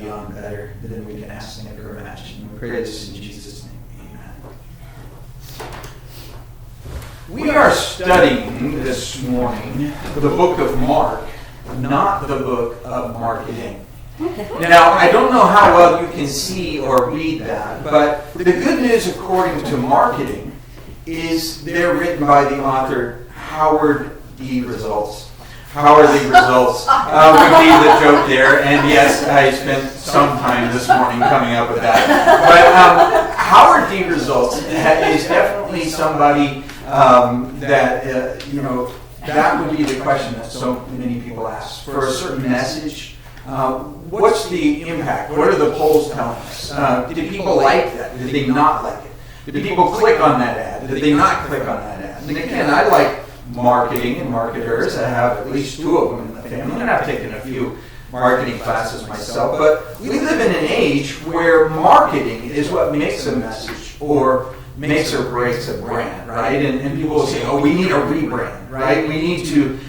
beyond better than we can ask, think, or imagine. We pray this in Jesus' name. Amen. We are studying this morning the book of Mark, not the book of marketing. Now, I don't know how well you can see or read that, but the good news according to marketing is they're written by the author Howard D. Results. Howard D. Results would be the joke there, and yes, I spent some time this morning coming up with that. But Howard D. Results is definitely somebody that, that would be the question that so many people ask. For a certain message, what's the impact? What are the polls telling us? Did people like that? Did they not like it? Did people click on that ad? Did they not click on that ad? And again, I like marketing and marketers. I have at least two of them in the family, and I've taken a few marketing classes myself. But we live in an age where marketing is what makes a message or makes or breaks a brand, right? And people will say, oh, we need a rebrand, right? We need to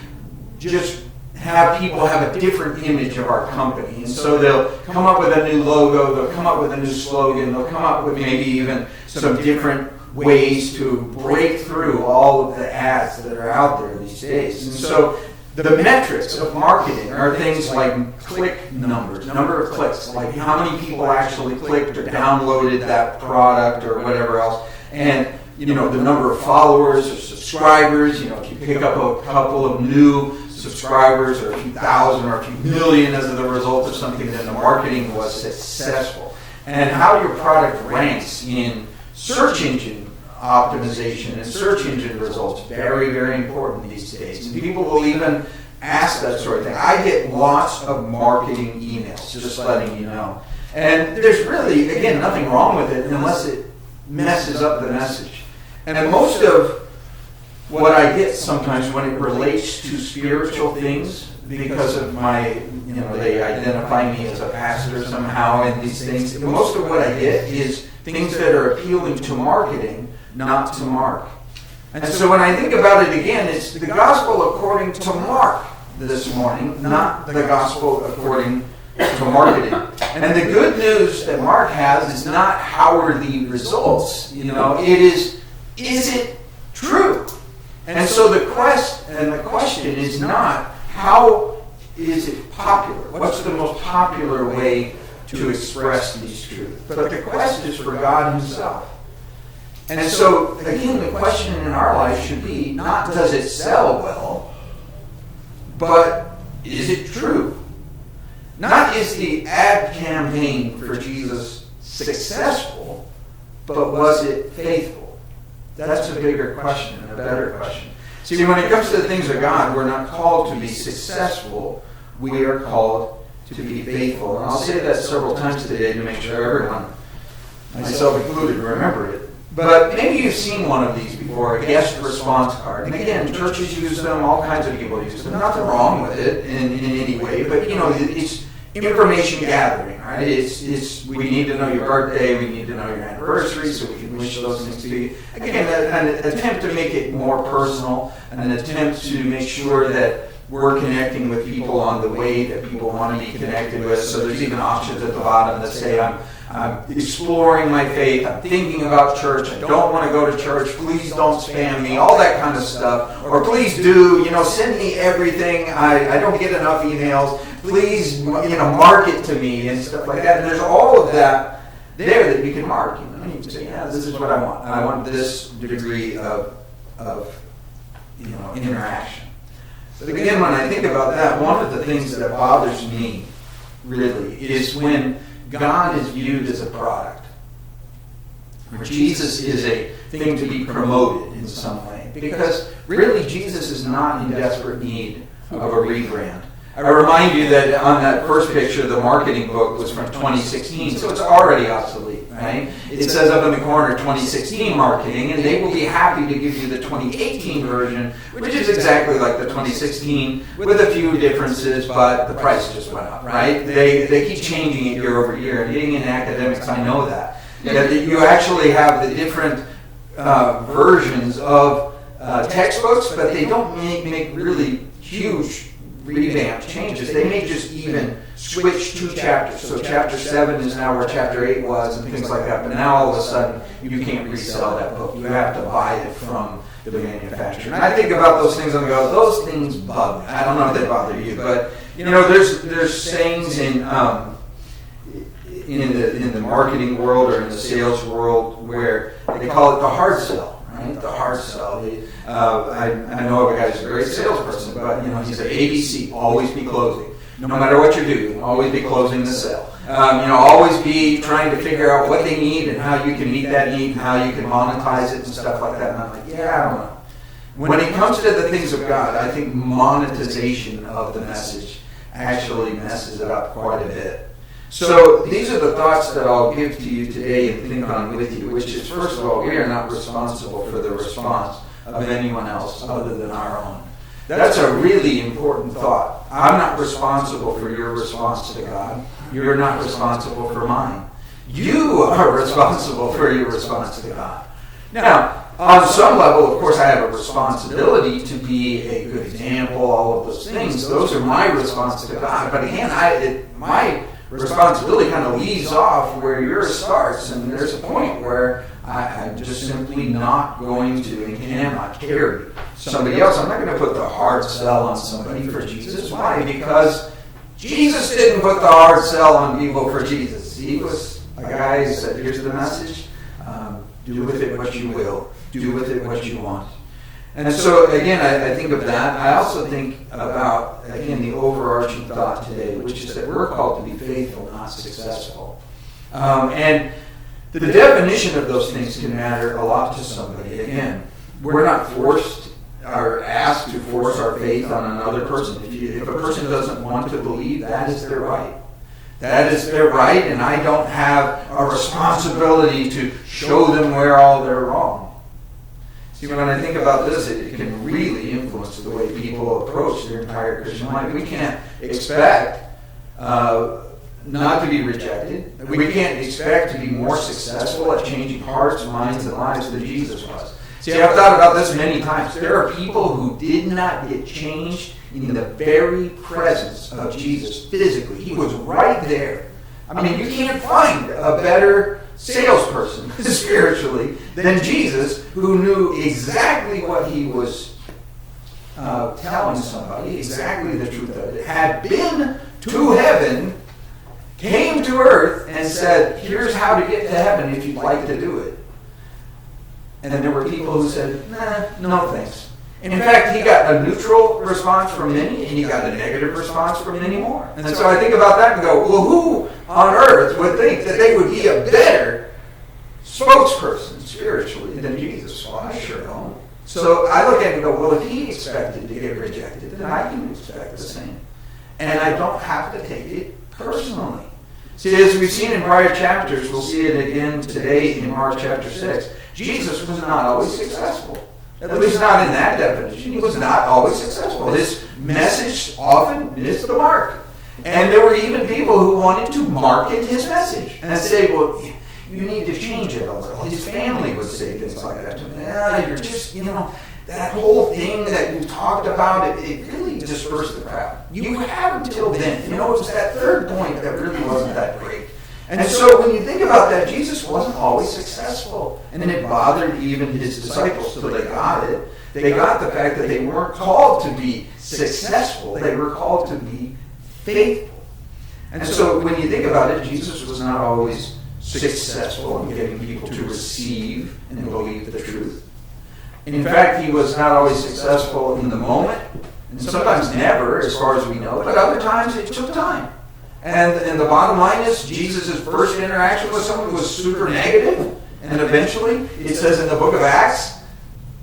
just have people have a different image of our company. And so they'll come up with a new logo, they'll come up with a new slogan, they'll come up with maybe even some different ways to break through all of the ads that are out there these days. And so the metrics of marketing are things like click numbers, number of clicks, like how many people actually clicked or downloaded that product or whatever else, and the number of followers or subscribers. If you pick up a couple of new subscribers or a few thousand or a few million as a result of something, then the marketing was successful. And how your product ranks in search engine optimization and search engine results, very, very important these days. And people will even ask that sort of thing. I get lots of marketing emails, just letting you know. And there's really, again, nothing wrong with it unless it messes up the message. And most of what I get sometimes when it relates to spiritual things, because of my, they identify me as a pastor somehow in these things, most of what I get is things that are appealing to marketing, not to Mark. And so when I think about it again, it's the gospel according to Mark this morning, not the gospel according to marketing. And the good news that Mark has is not how are the results. It is it true? And so the question is not how is it popular? What's the most popular way to express these truths? But the quest is for God himself. And so, again, the question in our life should be not does it sell well, but is it true? Not is the ad campaign for Jesus successful, but was it faithful? That's a bigger question and a better question. See, when it comes to the things of God, we're not called to be successful. We are called to be faithful. And I'll say that several times today to make sure everyone, myself included, remember it. But maybe you've seen one of these before, a guest response card. And again, churches use them, all kinds of people use them. Nothing wrong with it in any way, but it's information gathering, right? It's we need to know your birthday, we need to know your anniversary, so we can wish those things to you. Again, an attempt to make it more personal, an attempt to make sure that we're connecting with people on the way that people want to be connected with. So there's even options at the bottom that say, I'm exploring my faith, I'm thinking about church, I don't want to go to church, please don't spam me, all that kind of stuff. Or please do, send me everything, I don't get enough emails, please, mark it to me and stuff like that. And there's all of that there that you can mark. You can say, yeah, this is what I want. I want this degree of interaction. But again, when I think about that, one of the things that bothers me really is when God is viewed as a product, where Jesus is a thing to be promoted in some way. Because really, Jesus is not in desperate need of a rebrand. I remind you that on that first picture, the marketing book was from 2016, so it's already obsolete, right? It says up in the corner 2016 marketing, and they will be happy to give you the 2018 version, which is exactly like the 2016 with a few differences, but the price just went up, right? They keep changing it year over year, and being in academics, I know that. You actually have the different versions of textbooks, but they don't make really huge revamp, changes. They may just even switch 2 chapters. So chapter 7 is now where chapter 8 was and things like that. But now all of a sudden, you can't resell that book. You have to buy it from the manufacturer. And I think about those things and go, those things bug me. I don't know if they bother you, but there's sayings in the marketing world or in the sales world where they call it the hard sell, right? The hard sell. I know of a guy who's a great salesperson, but he said ABC, always be closing. No matter what you do, always be closing the sale. Always be trying to figure out what they need and how you can meet that need and how you can monetize it and stuff like that. And I'm like, I don't know. When it comes to the things of God, I think monetization of the message actually messes it up quite a bit. So these are the thoughts that I'll give to you today and think on with you, which is, first of all, we are not responsible for the response of anyone else other than our own. That's a really important thought. I'm not responsible for your response to God. You're not responsible for mine. You are responsible for your response to God. Now, on some level, of course, I have a responsibility to be a good example, all of those things. Those are my response to God. But again, my responsibility kind of leaves off where yours starts, and there's a point where I'm just simply not going to and cannot carry somebody else. I'm not going to put the hard sell on somebody for Jesus. Why? Because Jesus didn't put the hard sell on people for Jesus. He was a guy who said, here's the message. Do with it what you will. Do with it what you want. And so, again, I think of that. I also think about, again, the overarching thought today, which is that we're called to be faithful, not successful. And the definition of those things can matter a lot to somebody. Again, we're not forced or asked to force our faith on another person. If a person doesn't want to believe, that is their right. That is their right, and I don't have a responsibility to show them where all they're wrong. See, when I think about this, it can really influence the way people approach their entire Christian life. We can't expect not to be rejected. We can't expect to be more successful at changing hearts, minds, and lives than Jesus was. See, I've thought about this many times. There are people who did not get changed in the very presence of Jesus physically. He was right there. I mean, you can't find a better salesperson spiritually than Jesus, who knew exactly what he was telling somebody, exactly the truth of it, had been to heaven, came to earth, and said, here's how to get to heaven if you'd like to do it. And then there were people who said, no thanks. In fact, he got a neutral response from many, and he got a negative response from many more. And so I think about that and go, well, who on earth would think that they would be a better spokesperson spiritually than Jesus? Well, I sure don't. So I look at it and go, well, if he expected to get rejected, then I can expect the same. And I don't have to take it personally. See, as we've seen in prior chapters, we'll see it again today in Mark chapter 6, Jesus was not always successful. At least not in that definition. He was not always successful. His message often missed the mark. And there were even people who wanted to market his message and say, well, you need to change it a little. His family would say things like that to him. You're just, that whole thing that you talked about, it really dispersed the crowd. You had until then. It was that third point that really wasn't that great. And so when you think about that, Jesus wasn't always successful. And it bothered even his disciples till they got it. They got the fact that they weren't called to be successful. They were called to be faithful. And so when you think about it, Jesus was not always successful in getting people to receive and believe the truth. In fact, he was not always successful in the moment, and sometimes never, as far as we know, but other times it took time. And the bottom line is, Jesus' first interaction with someone was super negative, and eventually, it says in the book of Acts,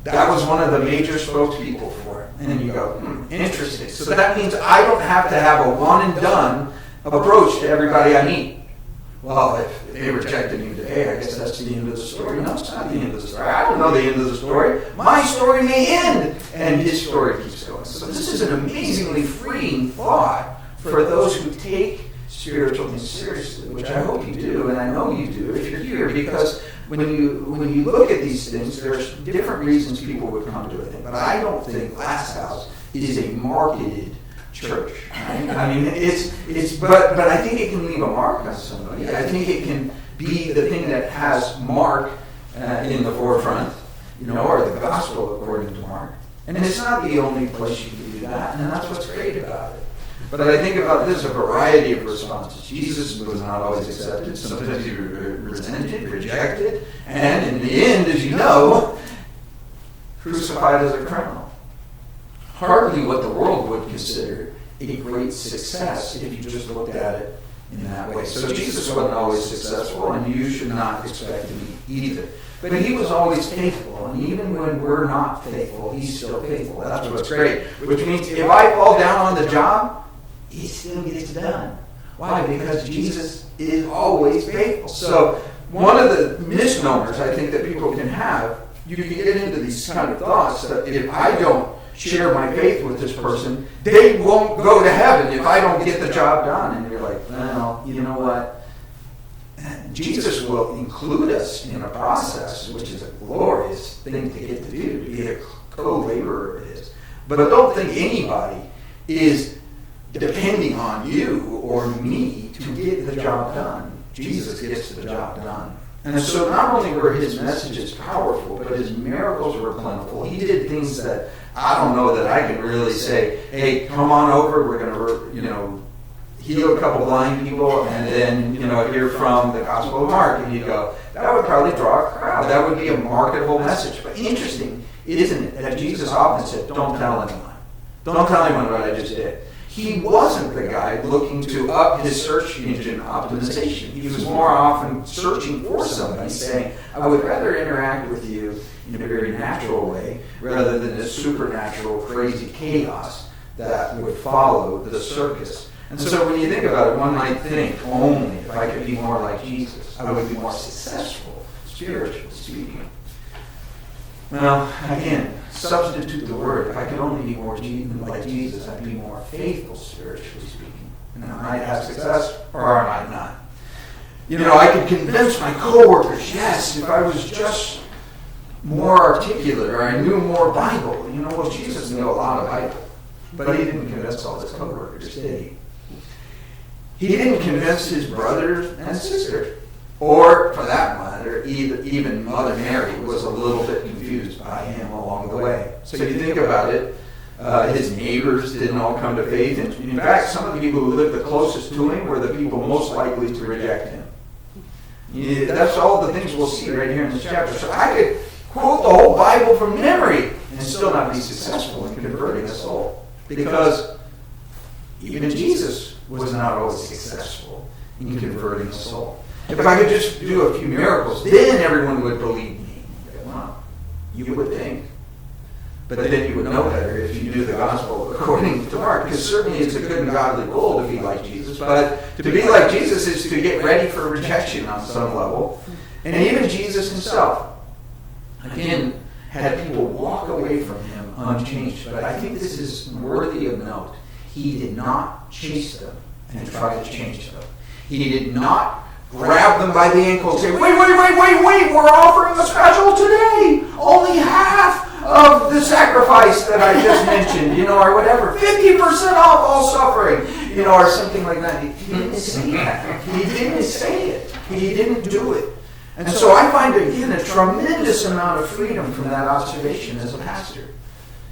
that was one of the major spokespeople for it. And then you go, interesting. So that means I don't have to have a one-and-done approach to everybody I meet. Well, if they rejected me today, I guess that's the end of the story. No, it's not the end of the story. I don't know the end of the story. My story may end, and his story keeps going. So this is an amazingly freeing thought for those who take spiritual things seriously, which I hope you do, and I know you do if you're here, because when you look at these things, there's different reasons people would come to it. But I don't think GlassHouse is a marketed church. Right? I mean, but I think it can leave a mark on somebody. I think it can be the thing that has Mark in the forefront, or the gospel according to Mark. And it's not the only place you can do that, and that's what's great about it. But I think about this, a variety of responses. Jesus was not always accepted. Sometimes he resented, rejected, and in the end, as you know, crucified as a criminal. Hardly what the world would consider a great success if you just looked at it in that way. So Jesus wasn't always successful, and you should not expect to be either. But he was always faithful, and even when we're not faithful, he's still faithful. That's what's great. Which means if I fall down on the job, he still gets done. Why? Because Jesus is always faithful. So one of the misnomers I think that people can have, you can get into these kind of thoughts that if I don't share my faith with this person, they won't go to heaven if I don't get the job done. And you're like, well, you know what? Jesus will include us in a process, which is a glorious thing to get to do, to be a co-laborer of his. But don't think anybody is depending on you or me to get the job done. Jesus gets the job done. And so not only were his messages powerful, but his miracles were plentiful. He did things that I don't know that I can really say, hey, come on over, we're going to, heal a couple blind people, and then, hear from the Gospel of Mark, and you go, that would probably draw a crowd. That would be a marketable message. But interesting, isn't it, that Jesus often said, don't tell anyone. Don't tell anyone what I just did. He wasn't the guy looking to up his search engine optimization. He was more often searching for somebody, saying, I would rather interact with you in a very natural way rather than this supernatural, crazy chaos that would follow the circus. And so when you think about it, one might think, only if I could be more like Jesus, I would be more successful, spiritually speaking. Well, again, substitute the word. If I could only be more like Jesus, I'd be more faithful, spiritually speaking. And I might have success, or I might not. I could convince my coworkers, yes, if I was just more articulate, or I knew more Bible. Well, Jesus knew a lot of Bible, but he didn't convince all his coworkers, did he? He didn't convince his brothers and sisters. Or, for that matter, even Mother Mary was a little bit confused by him along the way. So you think about it, his neighbors didn't all come to faith. And in fact, some of the people who lived the closest to him were the people most likely to reject him. That's all the things we'll see right here in this chapter. So I could quote the whole Bible from memory and still not be successful in converting a soul. Because even Jesus was not always successful in converting a soul. If I could just do a few miracles, then everyone would believe me. Well, you would think. But then you would know better if you do the gospel according to Mark, because certainly it's a good and godly goal to be like Jesus. But to be like Jesus is to get ready for rejection on some level. And even Jesus himself, again, had people walk away from him unchanged. But I think this is worthy of note. He did not chase them and try to change them. He did not grab them by the ankle and say, wait, we're offering a special today. Only half of the sacrifice that I just mentioned, or whatever. 50% off all suffering, or something like that. He didn't say that. He didn't say it. He didn't do it. And so I find, again, a tremendous amount of freedom from that observation as a pastor.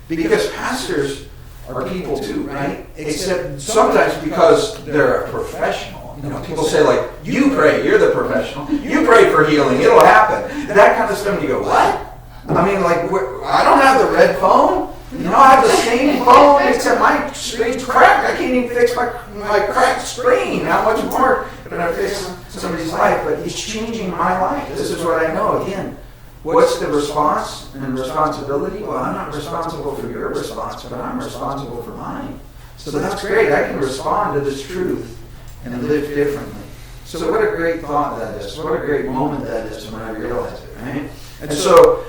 Because pastors are people too, right? Except sometimes because they're a professional. People say, like, you pray, you're the professional. You pray for healing, it'll happen. That kind of stuff. And you go, what? I mean, like, I don't have the red phone. I have the same phone, except my screen's cracked. I can't even fix my cracked screen. How much more can I fix somebody's life? But it's changing my life. This is what I know. Again, what's the response and responsibility? Well, I'm not responsible for your response, but I'm responsible for mine. So that's great. I can respond to this truth and live differently. So what a great thought that is. What a great moment that is when I realize it, right? And so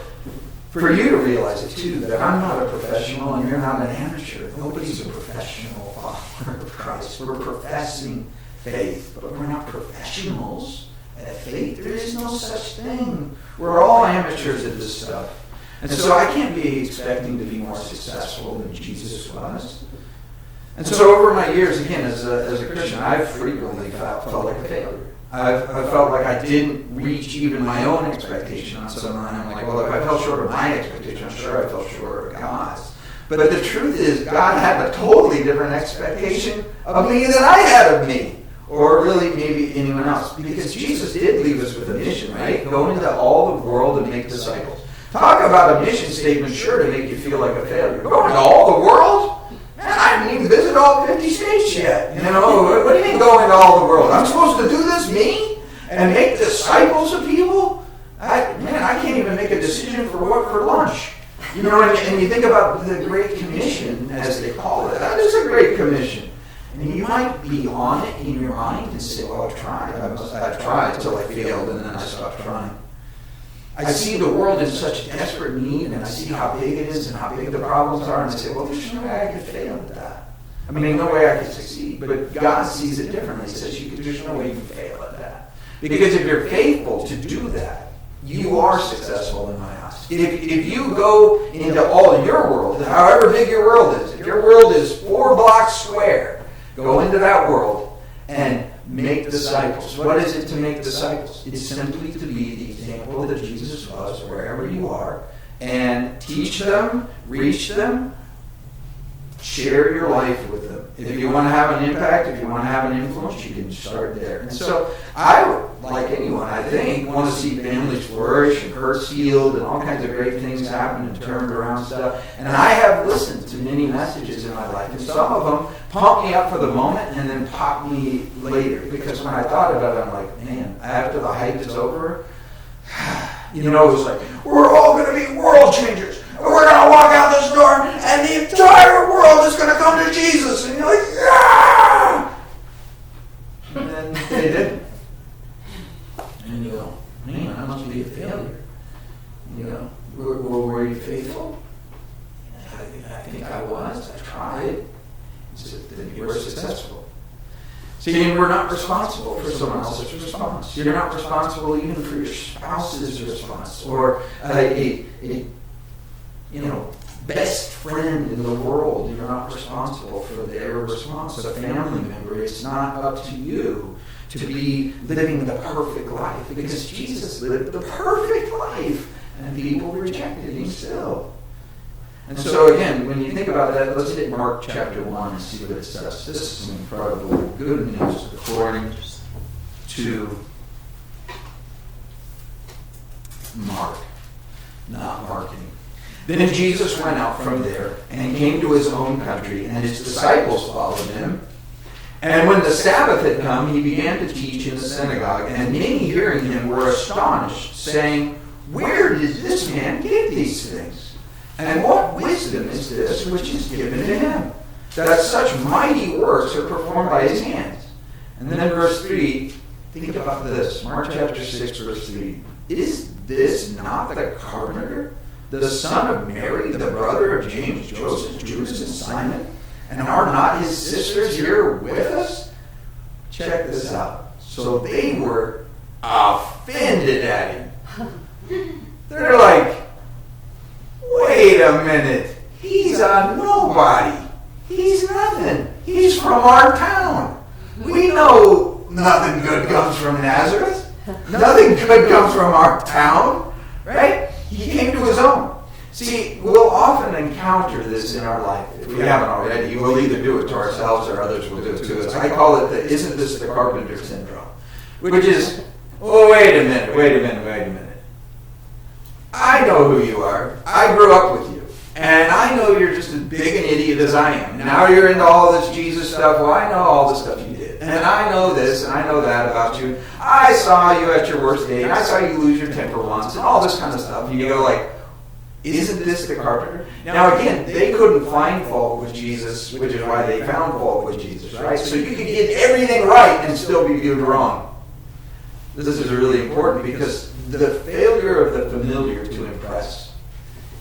for you to realize it too, that I'm not a professional and you're not an amateur. Nobody's a professional follower of Christ. We're professing faith, but we're not professionals at faith. There is no such thing. We're all amateurs at this stuff. And so I can't be expecting to be more successful than Jesus was. And so over my years, again, as a Christian, I've frequently felt like a failure. I've felt like I didn't reach even my own expectation on something. I'm like, well, if I fell short of my expectation, I'm sure I fell short of God's. But the truth is, God had a totally different expectation of me than I had of me. Or really maybe anyone else. Because Jesus did leave us with a mission, right? Go into all the world and make disciples. Talk about a mission statement sure to make you feel like a failure. Go into all the world? Man, I haven't even visited all 50 states yet. You know, what do you mean go into all the world? I'm supposed to do this, me? And make disciples of people? I can't even make a decision for what for lunch. You know, and you think about the Great Commission, as they call it. That is a Great Commission. And you might be on it in your mind and say, well, I've tried. I've tried until I failed, and then I stopped trying. I see the world in such desperate need, and I see how big it is and how big the problems are, and I say, well, there's no way I could fail at that. I mean, no way I could succeed. But God sees it differently. He says, there's no way you can fail at that. Because if you're faithful to do that, you are successful in my eyes. If you go into all your world, however big your world is, if your world is 4 blocks square, go into that world and make disciples. What is it to make disciples? It's simply to be the example that Jesus was wherever you are, and teach them, reach them, share your life with them. If you want to have an impact, if you want to have an influence, you can start there. And so I, like anyone, I think, want to see families flourish and hurts healed and all kinds of great things happen and turned around stuff. And I have listened to many messages in my life, and some of them pump me up for the moment and then pop me later. Because when I thought about it, I'm like, man, after the hype is over, you know, it was like, we're all going to be world changers. We're going to walk out this door and the entire world is going to come to Jesus. And you're like, yeah! And then they didn't. And you go, man, I must be a failure. You know, were you faithful? I think I was. I tried. So then you were successful. See, we're not responsible for someone else's response. You're not responsible even for your spouse's response or a best friend in the world. You're not responsible for their response. A family member, it's not up to you to be living the perfect life, because Jesus lived the perfect life and people rejected him still. And so again, when you think about that, let's hit Mark chapter 1 and see what it says. This is some incredible good news according to Mark, not marketing. Then Jesus went out from there and came to his own country, and his disciples followed him. And when the Sabbath had come, he began to teach in the synagogue, and many hearing him were astonished, saying, "Where did this man get these things? And what wisdom is this which is given to him, that such mighty works are performed by his hands?" And then verse 3, think about this. Mark chapter 6, verse 3. "Is this not the carpenter, the son of Mary, the brother of James, Joseph, Judas, and Simon? And are not his sisters here with us?" Check this out. So they were offended at him. They're like, wait a minute. He's a nobody. He's nothing. He's from our town. We know nothing good comes from Nazareth. Nothing good comes from our town. Right? He came to his own. See, we'll often encounter this in our life. If we haven't already, we'll either do it to ourselves or others will do it to us. I call it the "isn't this the carpenter syndrome?" Which is, oh, wait a minute. I know who you are. I grew up with you. And I know you're just as big an idiot as I am. Now you're into all this Jesus stuff. Well, I know all the stuff you did. And I know this and I know that about you. I saw you at your worst day. And I saw you lose your temper once and all this kind of stuff. And you go like, isn't this the carpenter? Now again, they couldn't find fault with Jesus, which is why they found fault with Jesus, right? So you could get everything right and still be viewed wrong. This is really important because the failure of the familiar to impress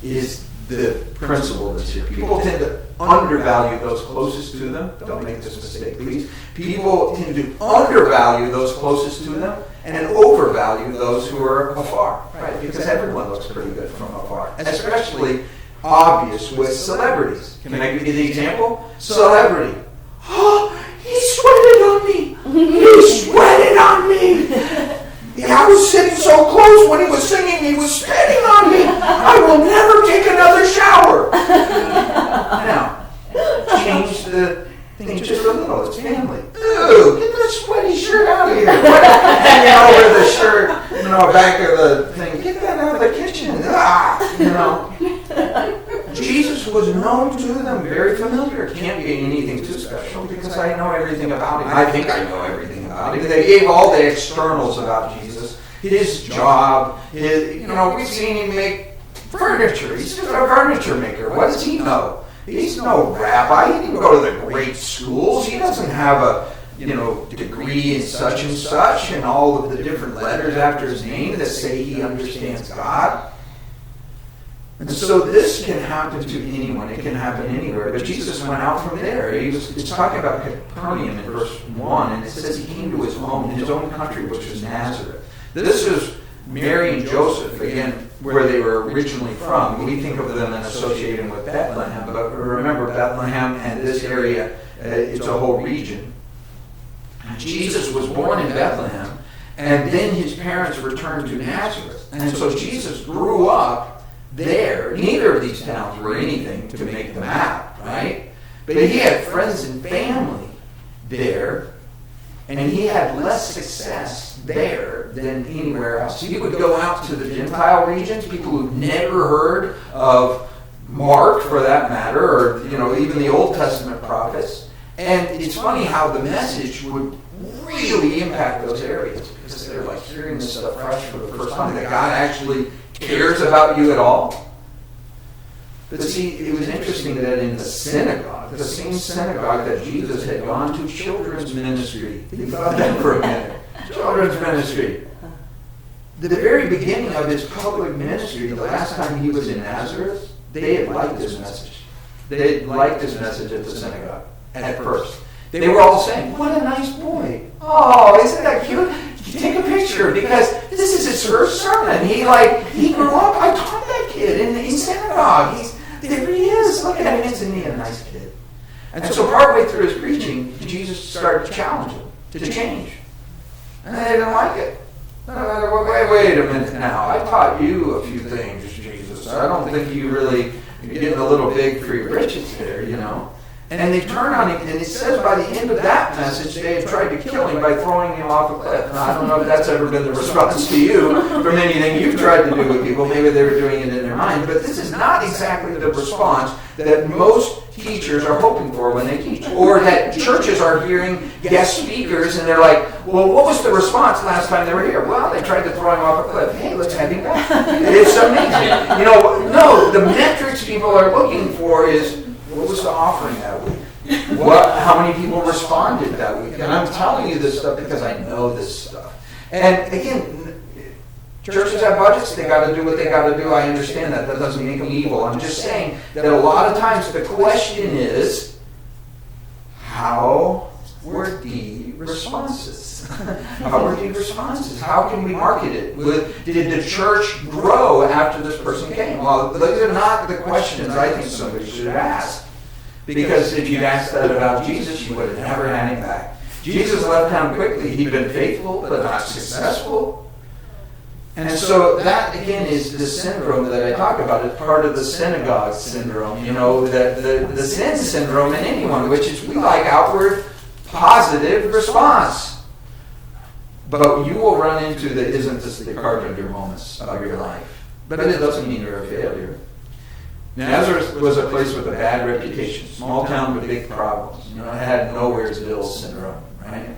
is the principle that's here. People tend to undervalue those closest to them. Don't make this mistake, please. People tend to undervalue those closest to them and overvalue those who are afar, right? Because everyone looks pretty good from afar, especially obvious with celebrities. Can I give you the example? Celebrity. Oh, he sweated on me. He sweated on me. Yeah, I was sitting so close when he was singing, he was spitting on me. I will never take another shower. Now, change the thing just a little. It's family. Ooh, get that sweaty shirt out of here. Hanging over the shirt, back of the thing. Get that out of the kitchen. Jesus was known to them, very familiar. It can't be anything too special because I know everything about him. I think I know everything about him. They gave all the externals about Jesus. His job, we've seen him make furniture. He's just a furniture maker. What does he know? He's no rabbi. He didn't go to the great schools. He doesn't have a degree in such and all of the different letters after his name that say he understands God. And so this can happen to anyone. It can happen anywhere. But Jesus went out from there. It's talking about Capernaum in verse 1, and it says he came to his own country, which was Nazareth. This is Mary and Joseph, again, where they were originally from. We think of them and associate them with Bethlehem, but remember Bethlehem and this area, it's a whole region. Jesus was born in Bethlehem, and then his parents returned to Nazareth. And so Jesus grew up there. Neither of these towns were anything to make the map, right? But he had friends and family there, and he had less success there than anywhere else. He would go out to the Gentile regions, people who'd never heard of Mark, for that matter, or even the Old Testament prophets. And it's funny how the message would really impact those areas because they're like hearing this stuff fresh for the first time, that God actually cares about you at all. But see, it was interesting that in the synagogue, the same synagogue that Jesus had gone to, children's ministry. Think about that for a minute. Children's ministry. The very beginning of his public ministry, the last time he was in Nazareth, they had liked his message. They had liked his message at the synagogue at first. They were all saying, "What a nice boy. Oh, isn't that cute? Take a picture because this is his first sermon. He grew up. I taught that kid in synagogue. There he is. Look at him. Isn't he a nice kid?" And so partway through his preaching, Jesus started to challenge him to change. And they didn't like it. Wait a minute now. I taught you a few things, Jesus. I don't think you're getting a little big for your britches there, And they turn on him, and it says by the end of that message, they had tried to kill him by throwing him off a cliff. Now, I don't know if that's ever been the response to you from anything you've tried to do with people. Maybe they were doing it in their mind. But this is not exactly the response that most teachers are hoping for when they teach. Or that churches are hearing guest speakers, and they're like, well, what was the response last time they were here? Well, they tried to throw him off a cliff. Hey, let's have him back. It's amazing. No, the metrics people are looking for is, what was the offering that week? How many people responded that week? And I'm telling you this stuff because I know this stuff. And again, churches have budgets. They got to do what they got to do. I understand that. That doesn't make them evil. I'm just saying that a lot of times the question is, how were the responses? How were the responses? How can we market it? Did the church grow after this person came? Well, those are not the questions I think somebody should ask. Because if you'd asked that about Jesus, you would have never had him back. Jesus left town quickly. He'd been faithful, but not successful. And so that, again, is the syndrome that I talk about. It's part of the synagogue syndrome, the sin syndrome in anyone, which is we like outward positive response. But you will run into the isn't this the carpenter moments of your life. But it doesn't mean you're a failure. Nazareth was a place with a bad reputation. Small town with big problems. It had nowhere's Bill syndrome, right?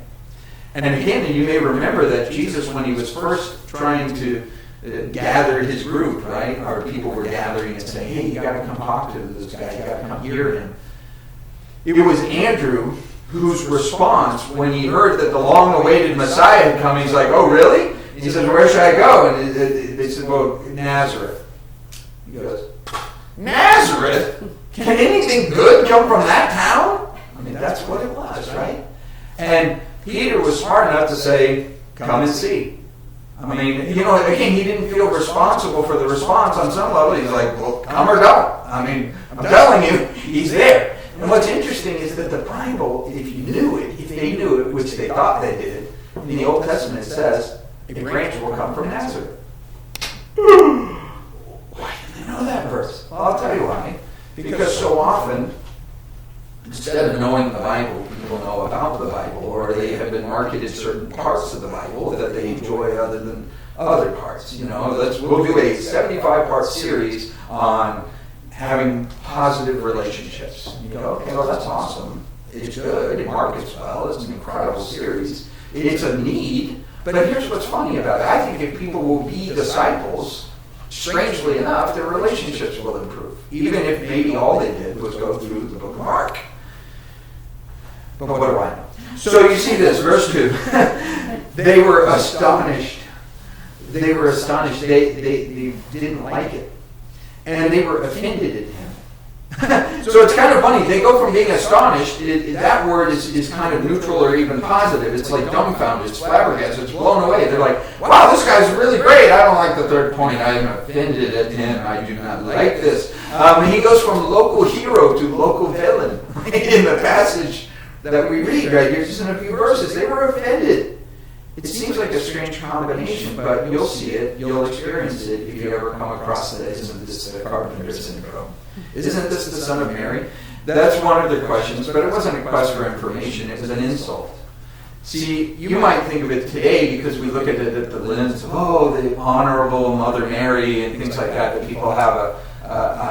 And again, you may remember that Jesus, when he was first trying to gather his group, right? Our people were gathering and saying, hey, you got to come talk to this guy. You got to come hear him. It was Andrew whose response when he heard that the long-awaited Messiah had come, he's like, oh, really? And he says, where should I go? And they said, well, Nazareth. He goes, Nazareth? Can anything good come from that town? I mean, that's what it was, right? And Peter was smart enough to say, come and see. I mean, again, he didn't feel responsible for the response on some level. He's like, well, come or go. I mean, I'm telling you, he's there. And what's interesting is that the Bible, if you knew it, if they knew it, which they thought they did, in the Old Testament it says, a branch will come from Nazareth. Why do they know that verse? Well, I'll tell you why. Because so often, instead of knowing the Bible, people know about the Bible, or they have been marketed certain parts of the Bible that they enjoy other than other parts. We'll do a 75-part series on having positive relationships. You go, okay, well, that's awesome. It's good. It markets well. It's an incredible series. It's a need. But here's what's funny about it. I think if people will be disciples, strangely enough, their relationships will improve. Even if maybe all they did was go through the book of Mark. But what do I know? So you see this, verse 2. They were astonished. They were astonished. They didn't like it. And they were offended at him. So it's kind of funny. They go from being astonished. That word is kind of neutral or even positive. It's like dumbfounded. It's flabbergasted. It's blown away. They're like, wow, this guy's really great. I don't like the third point. I am offended at him. I do not like this. He goes from local hero to local villain in the passage that we read right here, just in a few verses. They were offended. It seems like a strange combination, but you'll see it, you'll experience it if you ever come across it. Isn't this the carpenter syndrome? Isn't this the son of Mary? That's one of their questions, but it wasn't a quest for information, it was an insult. See, you might think of it today because we look at it at the lens of, the honorable Mother Mary and things like that people have a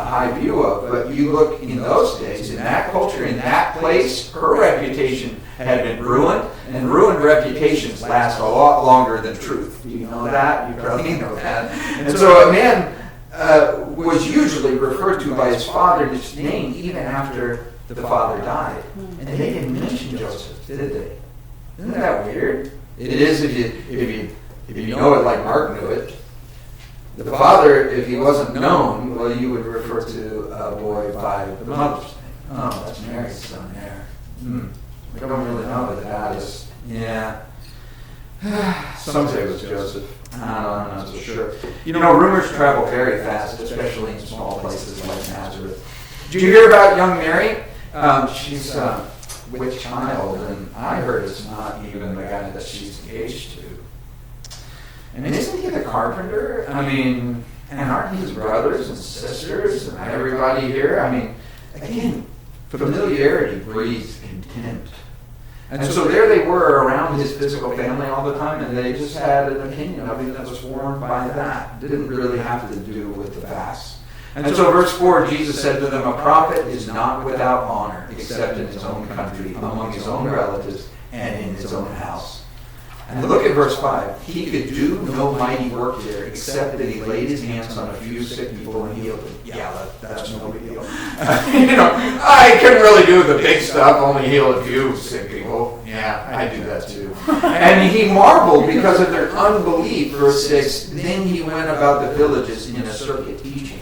high view of. But you look in those days, in that culture, in that place, her reputation had been ruined, and ruined reputations last a lot longer than truth. Do you know that? You probably know that. And so a man was usually referred to by his father's name even after the father died. And they didn't mention Joseph, did they? Isn't that weird? It is if you know it like Mark knew it. The father, if he wasn't known, well, you would refer to a boy by the mother's name. Oh, that's Mary's son there. We don't really know that that is. Yeah. Some say it was Joseph. I don't know, I'm not so sure. Rumors travel very fast, especially in small places like Nazareth. Did you hear about young Mary? She's with child, and I heard it's not even the guy that she's engaged to. And isn't he the carpenter? And aren't his brothers and sisters and everybody here? Again, familiarity breeds contempt. And so there they were around his physical family all the time, and they just had an opinion of him that was formed by that. It didn't really have to do with the facts. And so verse 4, Jesus said to them, a prophet is not without honor, except in his own country, among his own relatives, and in his own house. And look at verse 5. He could do no mighty work there, except that he laid his hands on a few sick people and healed them. Yeah, that's no big deal. I couldn't really do the big stuff, only heal a few sick people. Yeah, I do that too. And he marveled because of their unbelief. Verse 6, then he went about the villages in a circuit teaching.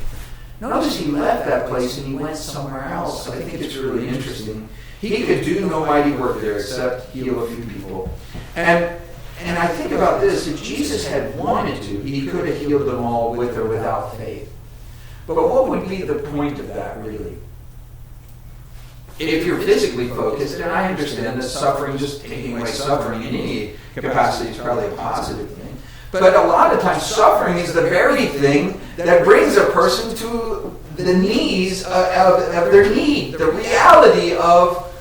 Notice he left that place and he went somewhere else. I think it's really interesting. He could do no mighty work there except heal a few people. And I think about this, if Jesus had wanted to, he could have healed them all with or without faith. But what would be the point of that, really? If you're physically focused, and I understand that suffering, just taking away suffering in any capacity is probably a positive thing. But a lot of times suffering is the very thing that brings a person to the knees of their need, the reality of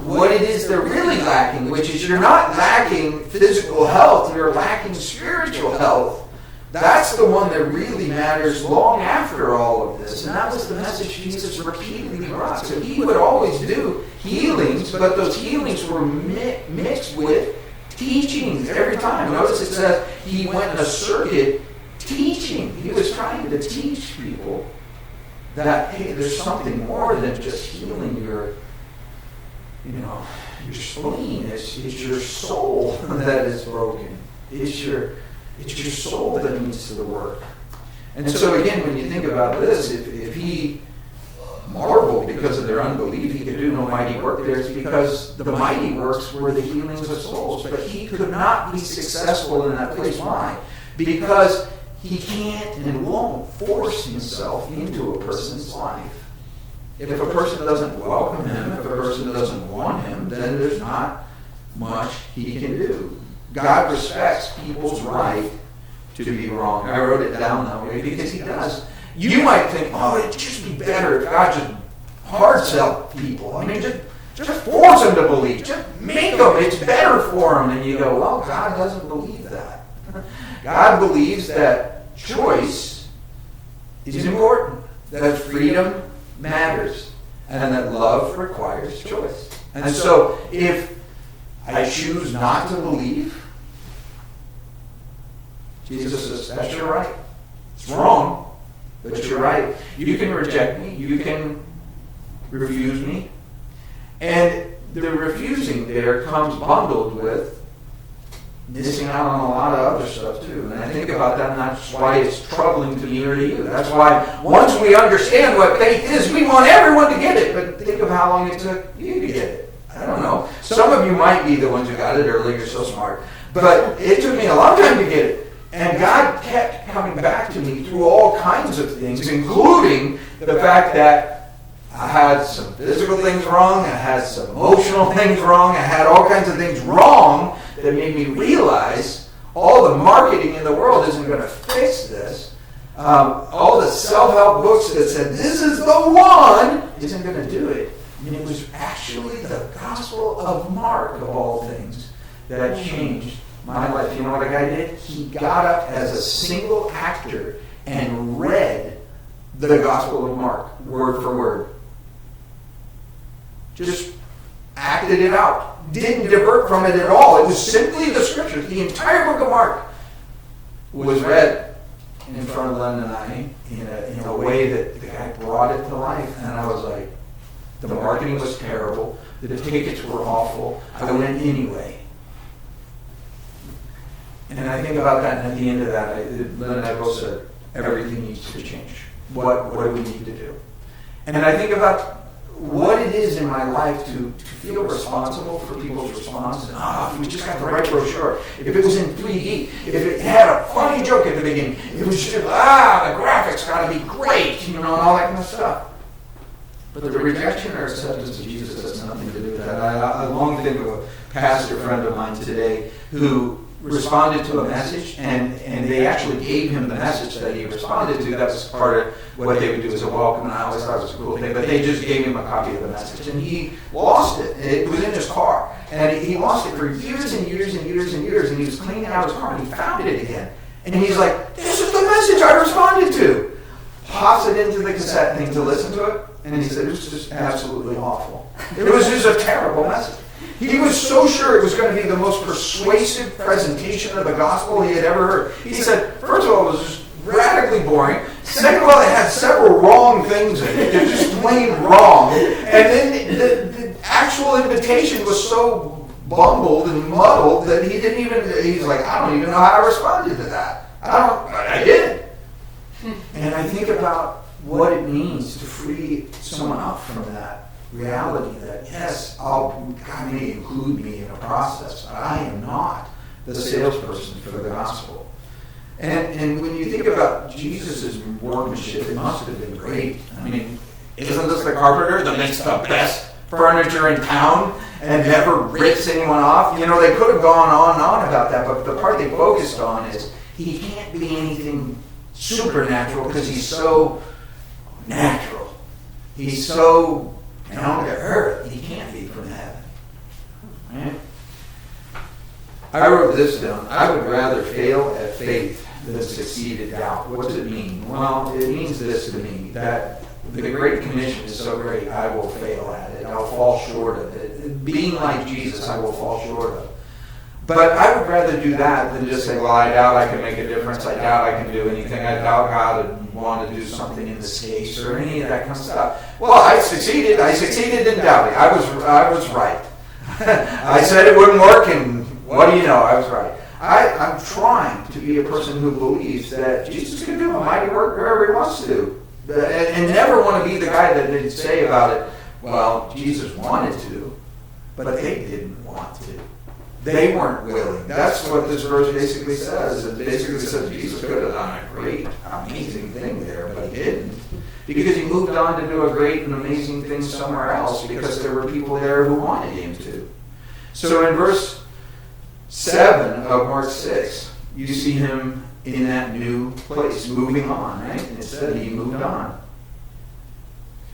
what it is they're really lacking, which is you're not lacking physical health, you're lacking spiritual health. That's the one that really matters long after all of this. And that was the message Jesus repeatedly brought. So he would always do healings, but those healings were mixed with teachings every time. Notice it says he went in a circuit teaching. He was trying to teach people that, hey, there's something more than just healing your spleen. It's your soul that is broken. It's your soul that needs to work. And so again, when you think about this, if he marveled because of their unbelief, he could do no mighty work there, it's because the mighty works were the healings of souls. But he could not be successful in that place. Why? Because he can't and won't force himself into a person's life. If a person doesn't welcome him, if a person doesn't want him, then there's not much he can do. God respects people's right to be wrong. I wrote it down that way because he does. You might think, oh, it'd just be better if God just hard sell people. I mean, just force them to believe. Just make them. It's better for them. And you go, well, God doesn't believe that. God believes that choice is important, that freedom matters, and that love requires choice. And so if I choose not to believe, Jesus says, that's your right. It's wrong, but you're right. You can reject me. You can refuse me. And the refusing there comes bundled with missing out on a lot of other stuff too. And I think about that, and that's why it's troubling to me or to you. That's why once we understand what faith is, we want everyone to get it. But think of how long it took you to get it. I don't know. Some of you might be the ones who got it early. You're so smart. But it took me a long time to get it. And God kept coming back to me through all kinds of things, including the fact that I had some physical things wrong, I had some emotional things wrong, I had all kinds of things wrong that made me realize all the marketing in the world isn't going to fix this. All the self-help books that said, this is the one, isn't going to do it. And it was actually the Gospel of Mark, of all things, that changed my life. You know what a guy did? He got up as a single actor and read the Gospel of Mark, word for word. Just acted it out. Didn't divert from it at all. It was simply the Scriptures. The entire book of Mark was read in front of Len and I in a way that the guy brought it to life. And I was like, the marketing was terrible. The tickets were awful. I went anyway. And I think about that, and at the end of that, Len and I both said, everything needs to change. What do we need to do? And I think about what it is in my life to feel responsible for people's response. If we just got the right brochure, if it was in 3D, if it had a funny joke at the beginning, it was just, the graphics got to be great, and all that kind of stuff. But the rejection or acceptance of Jesus has nothing to do with that. I long to think of a pastor friend of mine today who responded to a message, and they actually gave him the message that he responded to. That was part of what they would do as a welcome, and I always thought it was a cool thing. But they just gave him a copy of the message, and he lost it. It was in his car, and he lost it for years and years and years and years, and he was cleaning out his car, and he found it again. And he's like, this is the message I responded to. Pops it into the cassette thing to listen to it, and he said, it was just absolutely awful. It was just a terrible message. He was so sure it was going to be the most persuasive presentation of the gospel he had ever heard. He said, first of all, it was just radically boring. Second of all, it had several wrong things in it. It was just plain wrong. And then the actual invitation was so bumbled and muddled that he's like, I don't even know how I responded to that. I did. And I think about what it means to free someone up from that reality that, yes, God may include me in a process, but I am not the salesperson for the gospel. And when you think about Jesus' workmanship, it must have been great. I mean, isn't this the carpenter that makes the best furniture in town and never rips anyone off? They could have gone on and on about that, but the part they focused on is he can't be anything supernatural because he's so natural. He's so down to earth. He can't be from heaven. Right? I wrote this down. I would rather fail at faith than succeed at doubt. What does it mean? Well, it means this to me, that the Great Commission is so great, I will fail at it. I'll fall short of it. Being like Jesus, I will fall short of. But I would rather do that than just say, well, I doubt I can make a difference. I doubt I can do anything. I doubt God would want to do something in this case or any of that kind of stuff. Well, I succeeded. I succeeded in doubting. I was right. I said it wouldn't work, and what do you know? I was right. I'm trying to be a person who believes that Jesus can do a mighty work wherever he wants to. And never want to be the guy that did say about it, well, Jesus wanted to, but they didn't want to. They weren't willing. That's what this verse basically says. It basically says Jesus could have done a great, amazing thing there, but he didn't. because he moved on to do a great and amazing thing somewhere else because there were people there who wanted him to. So in verse 7 of Mark 6, you see him in that new place, moving on, right? And it said he moved on.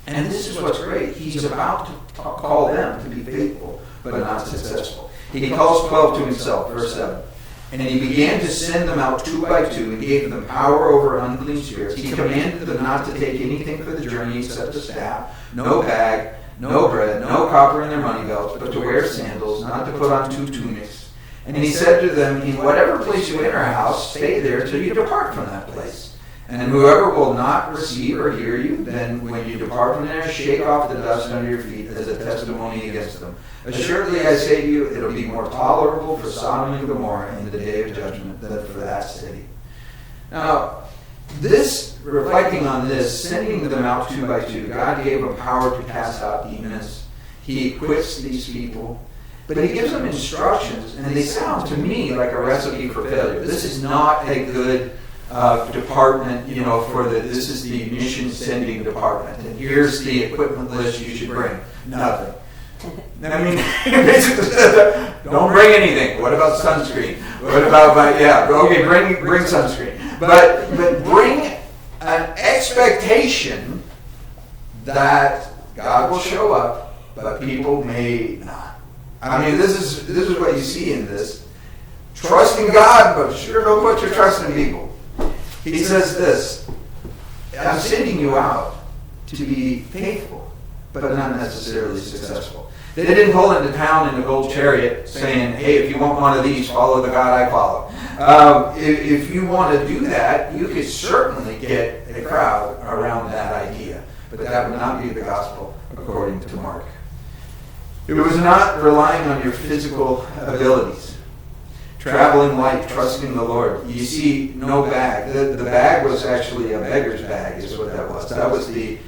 And this is what's great. He's about to call them to be faithful, but not successful. He calls 12 to himself, verse 7. And he began to send them out 2 by 2 and gave them power over unclean spirits. He commanded them not to take anything for the journey except a staff, no bag, no bread, no copper in their money belts, but to wear sandals, not to put on 2 tunics. And he said to them, in whatever place you enter a house, stay there till you depart from that place. And whoever will not receive or hear you, then when you depart from there, shake off the dust under your feet as a testimony against them. Assuredly, I say to you, it'll be more tolerable for Sodom and Gomorrah in the day of judgment than for that city. Now, reflecting on this, sending them out 2 by 2, God gave them power to cast out demons. He equips these people. But he gives them instructions, and they sound to me like a recipe for failure. This is not a good department, this is the mission sending department. And here's the equipment list you should bring. Nothing. I mean, basically says, don't bring anything. What about sunscreen? What about, bring sunscreen. But bring an expectation that God will show up, but people may not. I mean, this is what you see in this. Trust in God, but sure don't put your trust in people. He says this, I'm sending you out to be faithful, but not necessarily successful. They didn't pull into town in a gold chariot saying, hey, if you want one of these, follow the God I follow. If you want to do that, you could certainly get a crowd around that idea, but that would not be the gospel according to Mark. It was not relying on your physical abilities. Traveling light, trusting the Lord. You see, no bag. The bag was actually a beggar's bag, is what that was. That was the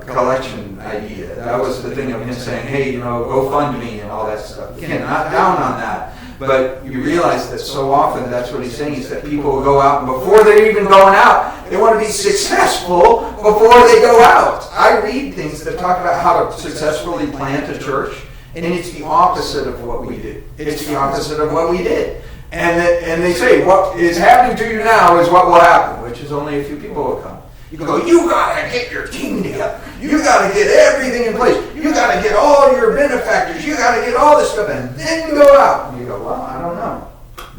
collection idea. That was the thing of him saying, hey, go fund me and all that stuff. Again, not down on that. But you realize that so often that's what he's saying is that people will go out, and before they're even going out, they want to be successful before they go out. I read things that talk about how to successfully plant a church. And it's the opposite of what we did. It's the opposite of what we did. And they say, what is happening to you now is what will happen, which is only a few people will come. You go, you got to get your team together. You got to get everything in place. You got to get all your benefactors. You got to get all this stuff, and then you go out. And you go, well, I don't know.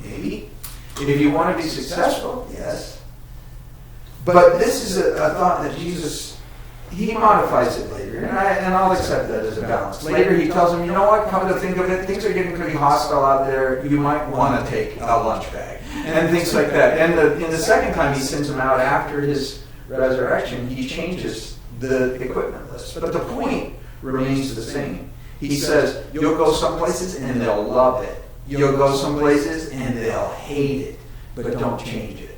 Maybe. If you want to be successful, yes. But this is a thought that Jesus, he modifies it later, and I'll accept that as a balance. Later he tells them, you know what, come to think of it, things are getting pretty hostile out there. You might want to take a lunch bag, and things like that. And in the second time he sends them out after his resurrection, he changes the equipment list. But the point remains the same. He says, you'll go some places and they'll love it. You'll go some places and they'll hate it, but don't change it.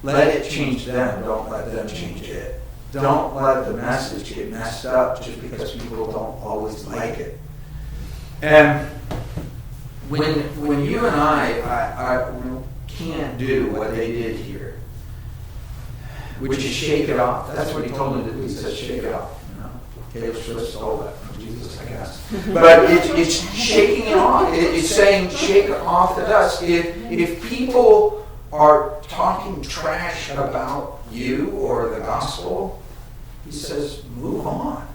Let it change them, don't let them change it. Don't let the message get messed up just because people don't always like it. And when you and I can't do what they did here, which is shake it off. That's what he told them to do. He says, shake it off. Taylor Swift stole that from Jesus, I guess. But it's shaking it off. It's saying, shake off the dust. If people are talking trash about you or the gospel, he says, move on.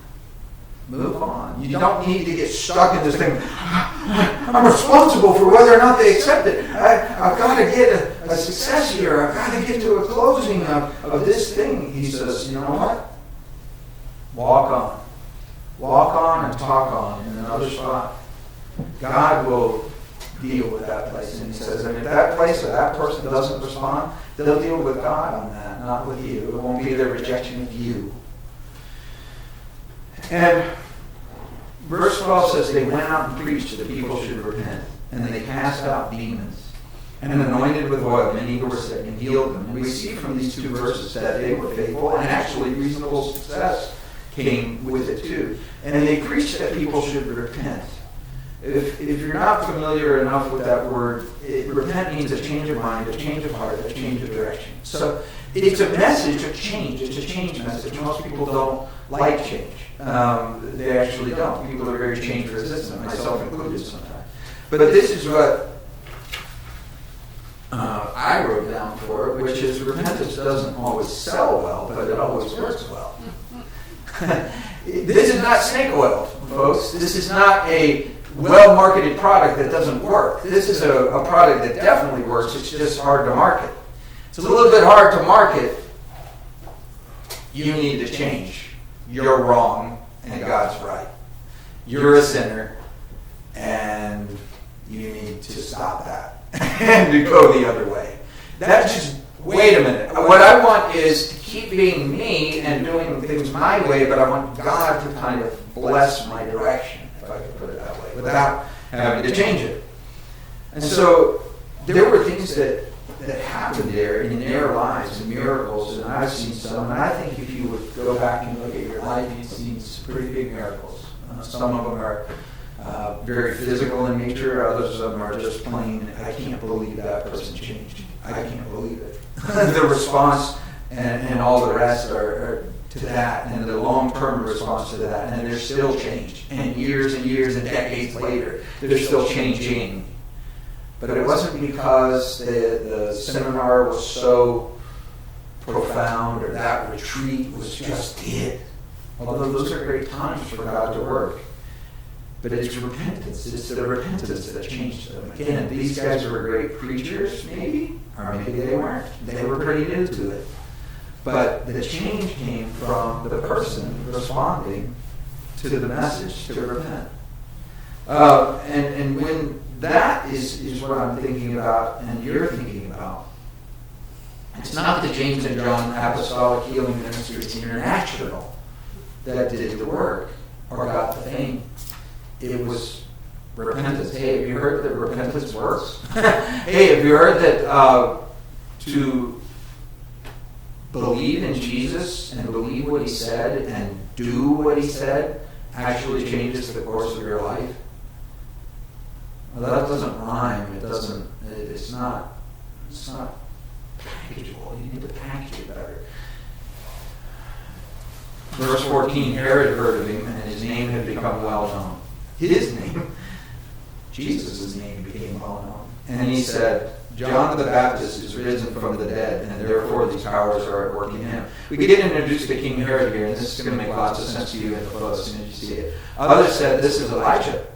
Move on. You don't need to get stuck in this thing. I'm responsible for whether or not they accept it. I've got to get a success here. I've got to get to a closing of this thing. He says, you know what? Walk on. Walk on and talk on in another spot. God will deal with that place. And he says, and if that place or that person doesn't respond, they'll deal with God on that, not with you. It won't be their rejection of you. And verse 12 says, they went out and preached that people should repent. And they cast out demons and anointed with oil many who were sick and healed them. And we see from these two verses that they were faithful, and actually reasonable success came with it too. And they preached that people should repent. If you're not familiar enough with that word, repent means a change of mind, a change of heart, a change of direction. So it's a message of change. It's a change message. Most people don't like change. They actually don't. People are very change resistant, myself included sometimes. But this is what I wrote down for it, which is repentance doesn't always sell well, but it always works well. This is not snake oil, folks. This is not a well-marketed product that doesn't work. This is a product that definitely works. It's just hard to market. It's a little bit hard to market. You need to change. You're wrong, and God's right. You're a sinner, and you need to stop that and to go the other way. That's just, wait a minute. What I want is to keep being me and doing things my way, but I want God to kind of bless my direction, if I could put it that way, without having to change it. And so there were things that happened there in their lives, and miracles, and I've seen some, and I think if you would go back and look at your life, you've seen some pretty big miracles. Some of them are very physical in nature, others of them are just plain, I can't believe that person changed. I can't believe it. The response and all the rest are to that, and the long-term response to that, and they're still changed. And years and decades later, they're still changing. But it wasn't because the seminar was so profound or that retreat was just it. Although those are great times for God to work. But it's repentance. It's the repentance that changed them. Again, these guys were great preachers, maybe, or maybe they weren't. They were pretty new to it. But the change came from the person responding to the message to repent. And when that is what I'm thinking about and you're thinking about, it's not the James and John Apostolic Healing Ministries International that did the work or got the fame. It was repentance. Hey, have you heard that repentance works? Hey, have you heard that to believe in Jesus and believe what he said and do what he said actually changes the course of your life? Well, that doesn't rhyme. It's not packageable. You need to package it better. Verse 14, Herod heard of him, and his name had become well known. His name, Jesus' name, became well known. And he said, John the Baptist is risen from the dead, and therefore these powers are at work in him. We get introduced to King Herod here, and this is going to make lots of sense to you in the book as soon as you see it. Others said this is Elijah.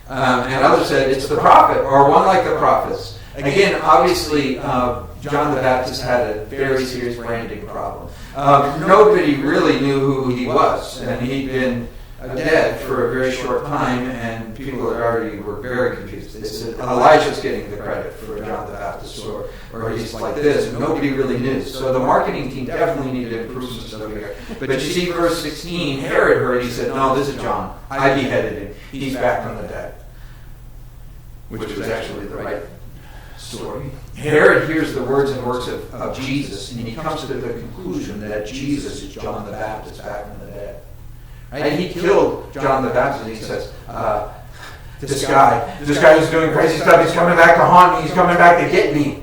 And others said it's the prophet, or one like the prophets. Again, obviously, John the Baptist had a very serious branding problem. Nobody really knew who he was, and he'd been dead for a very short time, and people already were very confused. They said Elijah's getting the credit for John the Baptist, or he's like this, and nobody really knew. So the marketing team definitely needed to improve some stuff here. But you see verse 16, Herod heard, he said, no, this is John. I beheaded him. He's back from the dead. Which was actually the right story. Herod hears the words and works of Jesus, and he comes to the conclusion that Jesus is John the Baptist back from the dead. Right? He killed John the Baptist, and he says, this guy who's doing crazy stuff, he's coming back to haunt me, he's coming back to get me.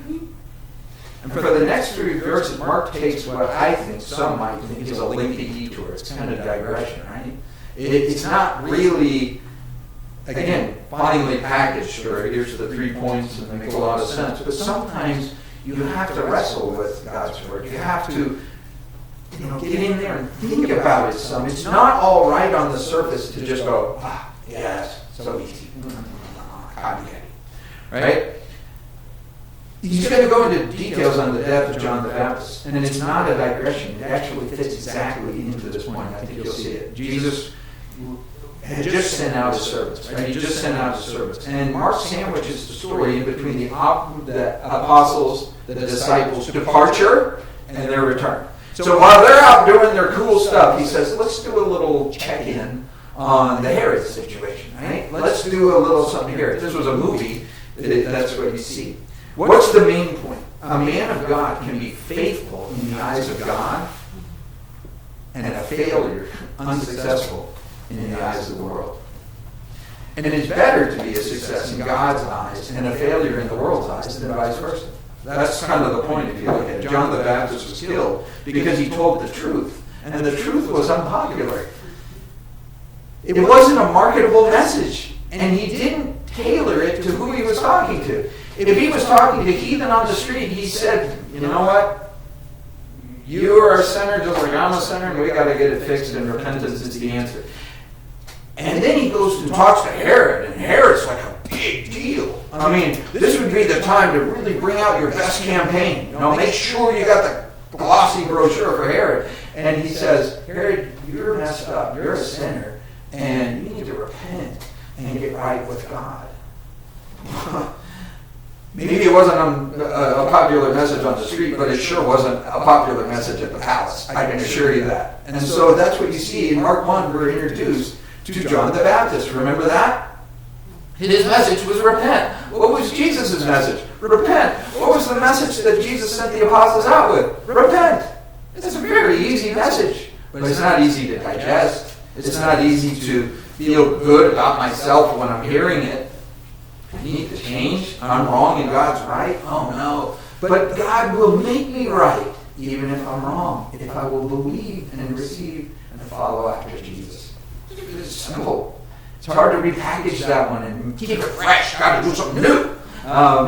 And for the next 3 verses, Mark takes what I think some might think is a lengthy detour. It's kind of digression, right? It's not really, again, finely packaged, or here's the 3 points, and they make a lot of sense. But sometimes you have to wrestle with God's word. You have to get in there and think about it some. It's not all right on the surface to just go, yes, so easy. Copycat. Right? He's going to go into details on the death of John the Baptist, and it's not a digression. It actually fits exactly into this point. I think you'll see it. Jesus had just sent out his servants, right? He just sent out his servants. And Mark sandwiches the story in between the apostles, the disciples' departure, and their return. So while they're out doing their cool stuff, he says, let's do a little check-in on the Herod situation, right? Let's do a little something here. If this was a movie, that's what you see. What's the main point? A man of God can be faithful in the eyes of God and a failure, unsuccessful in the eyes of the world. And it is better to be a success in God's eyes and a failure in the world's eyes than vice versa. That's kind of the point if you look at it. John the Baptist was killed because he told the truth. And the truth was unpopular. It wasn't a marketable message. And he didn't tailor it to who he was talking to. If he was talking to heathen on the street, he said, you know what? You are a sinner just like I'm a sinner, and we got to get it fixed, and repentance is the answer. And then he goes and talks to Herod, and Herod's like a big deal. I mean, this would be the time to really bring out your best campaign. You know, make sure you got the glossy brochure for Herod. And he says, Herod, you're messed up. You're a sinner, and you need to repent and get right with God. Maybe it wasn't a popular message on the street, but it sure wasn't a popular message at the palace. I can assure you that. And so that's what you see in Mark 1. We're introduced to John the Baptist. Remember that? His message was repent. What was Jesus' message? Repent. What was the message that Jesus sent the apostles out with? Repent. It's a very easy message, but it's not easy to digest. It's not easy to feel good about myself when I'm hearing it. I need to change. I'm wrong and God's right. Oh no. But God will make me right, even if I'm wrong, if I will believe and receive and follow after Jesus. It's simple. It's hard to repackage that one and keep it fresh. Got to do something new.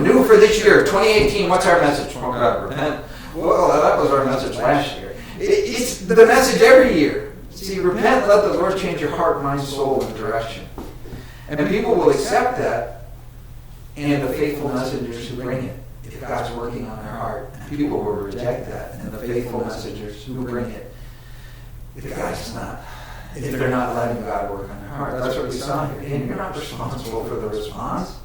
New for this year, 2018. What's our message? Oh God, repent. Well, that was our message last year. It's the message every year. See, repent, let the Lord change your heart, mind, soul, and direction. And people will accept that, and the faithful messengers who bring it, if God's working on their heart. And people will reject that, and the faithful messengers who bring it, if God's not, if they're not letting God work on their heart. That's what we saw here. And you're not responsible for the response.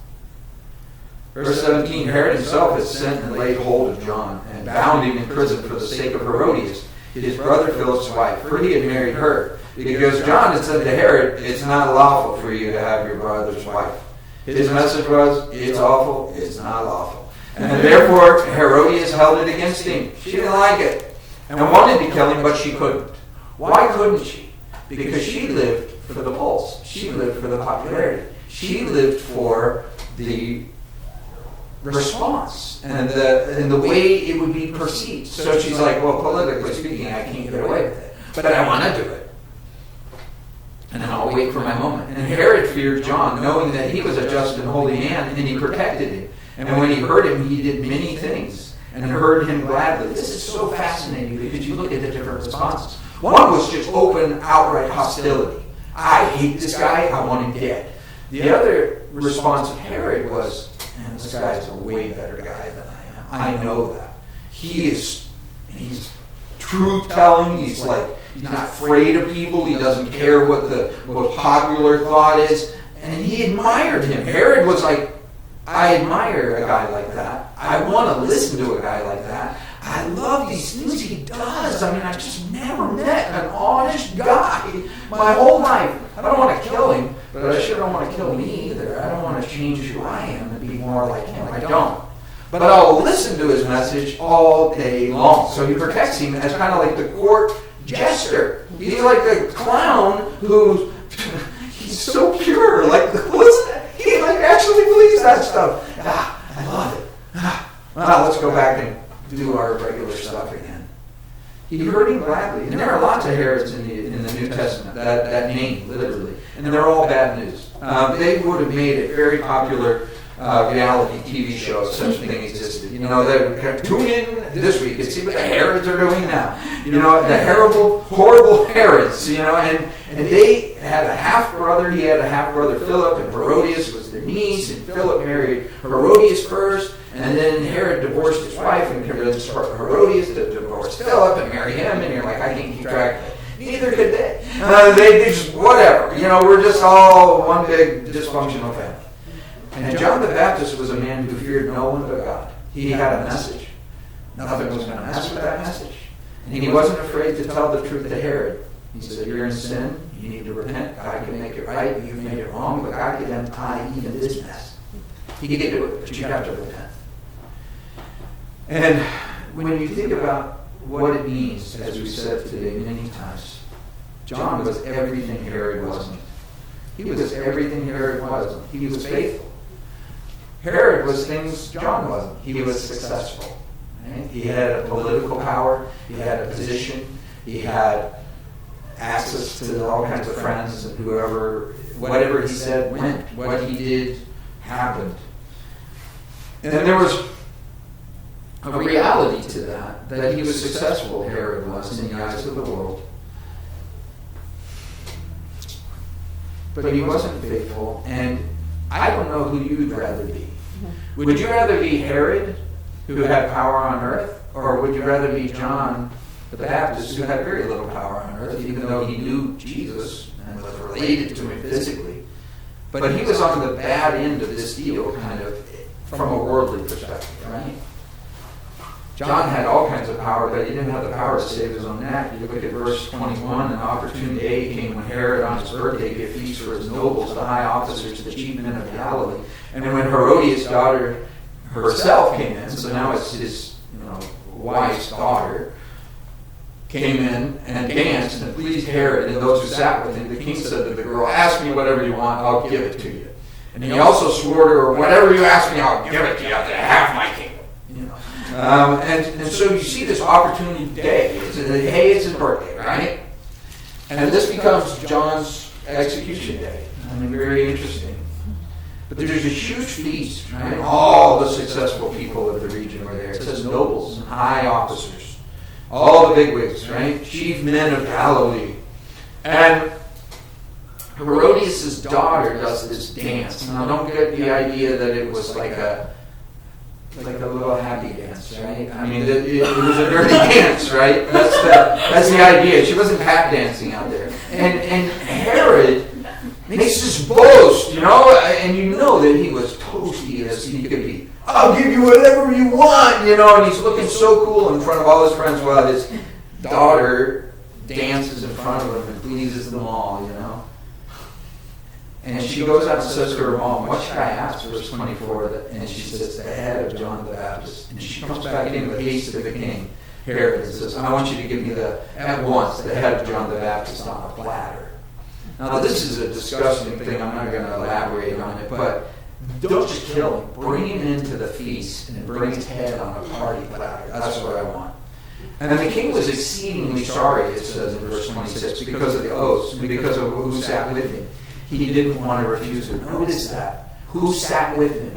Verse 17, Herod himself had sent and laid hold of John and bound him in prison for the sake of Herodias, his brother Philip's wife, for he had married her. Because John had said to Herod, it's not lawful for you to have your brother's wife. His message was, it's awful, it's not lawful. And therefore Herodias held it against him. She didn't like it and wanted to kill him, but she couldn't. Why couldn't she? Because she lived for the pulse. She lived for the popularity. She lived for the response and the way it would be perceived. So she's like, well, politically speaking, I can't get away with it, but I want to do it. And then I'll wait for my moment. And Herod feared John, knowing that he was a just and holy man, and he protected him. And when he heard him, he did many things, and heard him gladly. This is so fascinating because you look at the different responses. One was just open, outright hostility. I hate this guy, I want him dead. The other response of Herod was, man, this guy's a way better guy than I am. I know that. He's truth-telling, he's not afraid of people, he doesn't care what the most popular thought is, and he admired him. Herod was like, I admire a guy like that. I want to listen to a guy like that. I love these things he does. I mean, I just never met an honest guy my whole life. I don't want to kill him, but I sure don't want to kill me either. I don't want to change who I am and be more like him. I don't. But I'll listen to his message all day long. So he protects him as kind of like the court jester. He's like the clown who's he's so pure. Like, listen, he actually believes that stuff. I love it. Well, let's go back and do our regular stuff again. He heard him gladly. And there are lots of Herods in the New Testament, that name, literally. And they're all bad news. They would have made a very popular reality TV show if such thing existed. You know, they would tune in this week and see what the Herods are doing now. You know, the horrible Herods, you know, and they had a half-brother. He had a half-brother, Philip, and Herodias was their niece, and Philip married Herodias first, and then Herod divorced his wife and convinced Herodias to divorce Philip and marry him, and you're like, I can't keep track of it. Neither could they. They just, whatever. You know, we're just all one big dysfunctional family. And John the Baptist was a man who feared no one but God. He had a message. Nothing was going to mess with that message. And he wasn't afraid to tell the truth to Herod. He said, you're in sin. You need to repent. God can make it right. You've made it wrong, but God can untie even this mess. He can do it, but you have to repent. And when you think about what it means, as we said today many times, John was everything Herod wasn't. He was everything Herod was. He was faithful. Herod was things John wasn't. He was successful. Right? He had a political power. He had a position. He had access to all kinds of friends and whatever he said went. What he did happened. And there was a reality to that he was successful, Herod was, in the eyes of the world. But he wasn't faithful, and I don't know who you'd rather be. Would you rather be Herod, who had power on earth, or would you rather be John the Baptist, who had very little power on earth, even though he knew Jesus and was related to him physically? But he was on the bad end of this deal, kind of, from a worldly perspective, right? John had all kinds of power, but he didn't have the power to save his own neck. You look at verse 21, an opportune day came when Herod on his birthday gave feasts for his nobles, the high officers, the chief men of Galilee. And when Herodias' daughter herself came in, so now it's his wife's daughter, came in and danced and pleased Herod and those who sat with him, the king said to the girl, "Ask me whatever you want, I'll give it to you." And he also swore to her, "Whatever you ask me, I'll give it to you up to half my kingdom." And so you see this opportunity day. It's his birthday, right? And this becomes John's execution day. Very interesting. But there's a huge feast, right? All the successful people of the region were there. It says nobles and high officers. All the bigwigs, right? Chief men of Galilee. And Herodias' daughter does this dance. Now don't get the idea that it was like a little happy dance, right? It was a dirty dance, right? That's the idea. She wasn't tap dancing out there. And Herod makes this boast, and you know that he was toasty as he could be. "I'll give you whatever you want," and he's looking so cool in front of all his friends while his daughter dances in front of him and pleases them all, And she goes out and says to her mom, "What should I ask?" Verse 24. And she says, "The head of John the Baptist." And she comes back in with haste to the king, Herod, and says, "I want you to give me at once the head of John the Baptist on a platter." Now this is a disgusting thing. I'm not going to elaborate on it, but don't just kill him. Bring him into the feast and bring his head on a party platter. That's what I want. And then the king was exceedingly sorry, it says in verse 26, because of the oaths, because of who sat with him. He didn't want to refuse her. Notice that. Who sat with him?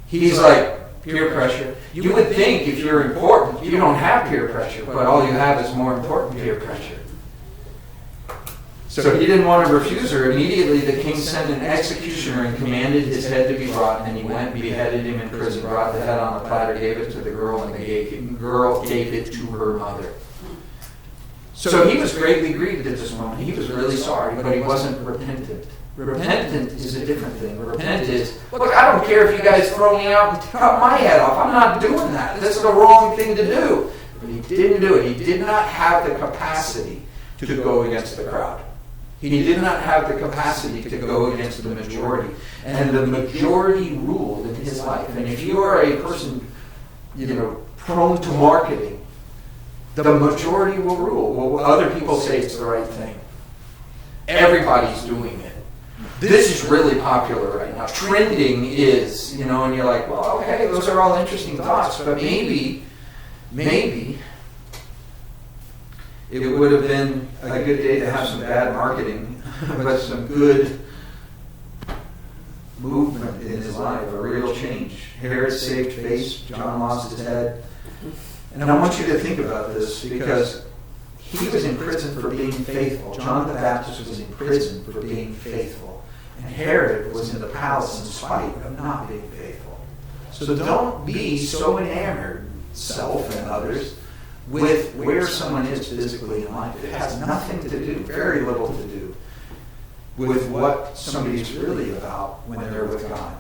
He's like, peer pressure. You would think if you're important, you don't have peer pressure, but all you have is more important peer pressure. So he didn't want to refuse her. Immediately the king sent an executioner and commanded his head to be brought, and he went, beheaded him in prison, brought the head on a platter, gave it to the girl, and the girl gave it to her mother. So he was greatly grieved at this moment. He was really sorry, but he wasn't repentant. Repentant is a different thing. Repent is, look, I don't care if you guys throw me out and cut my head off. I'm not doing that. That's the wrong thing to do. But he didn't do it. He did not have the capacity to go against the crowd. He did not have the capacity to go against the majority. And the majority ruled in his life. And if you are a person, prone to marketing, the majority will rule. Well, other people say it's the right thing. Everybody's doing it. This is really popular right now. Trending is, and you're like, well, okay, those are all interesting thoughts, but maybe it would have been a good day to have some bad marketing, but some good movement in his life, a real change. Herod saved face, John lost his head. And I want you to think about this, because he was in prison for being faithful. John the Baptist was in prison for being faithful. And Herod was in the palace in spite of not being faithful. So don't be so enamored, self and others, with where someone is physically in life. It has nothing to do, very little to do, with what somebody's really about when they're with God.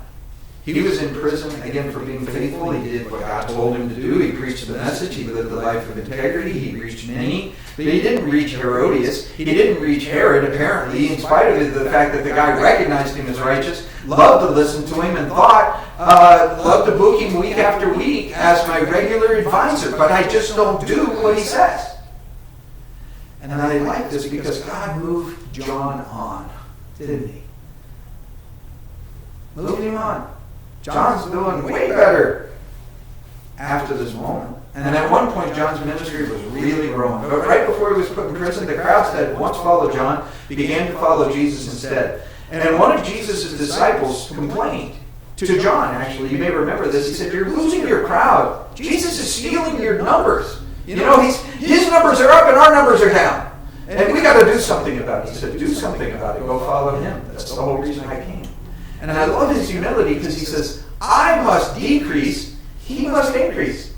He was in prison, again, for being faithful. He did what God told him to do. He preached the message. He lived a life of integrity. He reached many. But he didn't reach Herodias. He didn't reach Herod, apparently, in spite of the fact that the guy recognized him as righteous, loved to listen to him, and loved to book him week after week as my regular advisor. But I just don't do what he says. And I like this because God moved John on, didn't he? Moving on. John's doing way better after this moment. And at one point, John's ministry was really growing. But right before he was put in prison, the crowds that had once followed John began to follow Jesus instead. And one of Jesus' disciples complained to John, actually. You may remember this. He said, "You're losing your crowd. Jesus is stealing your numbers. You know, his numbers are up and our numbers are down. And we got to do something about it." He said, "Do something about it. Go follow him. That's the whole reason I came." And I love his humility because he says, "I must decrease, he must increase."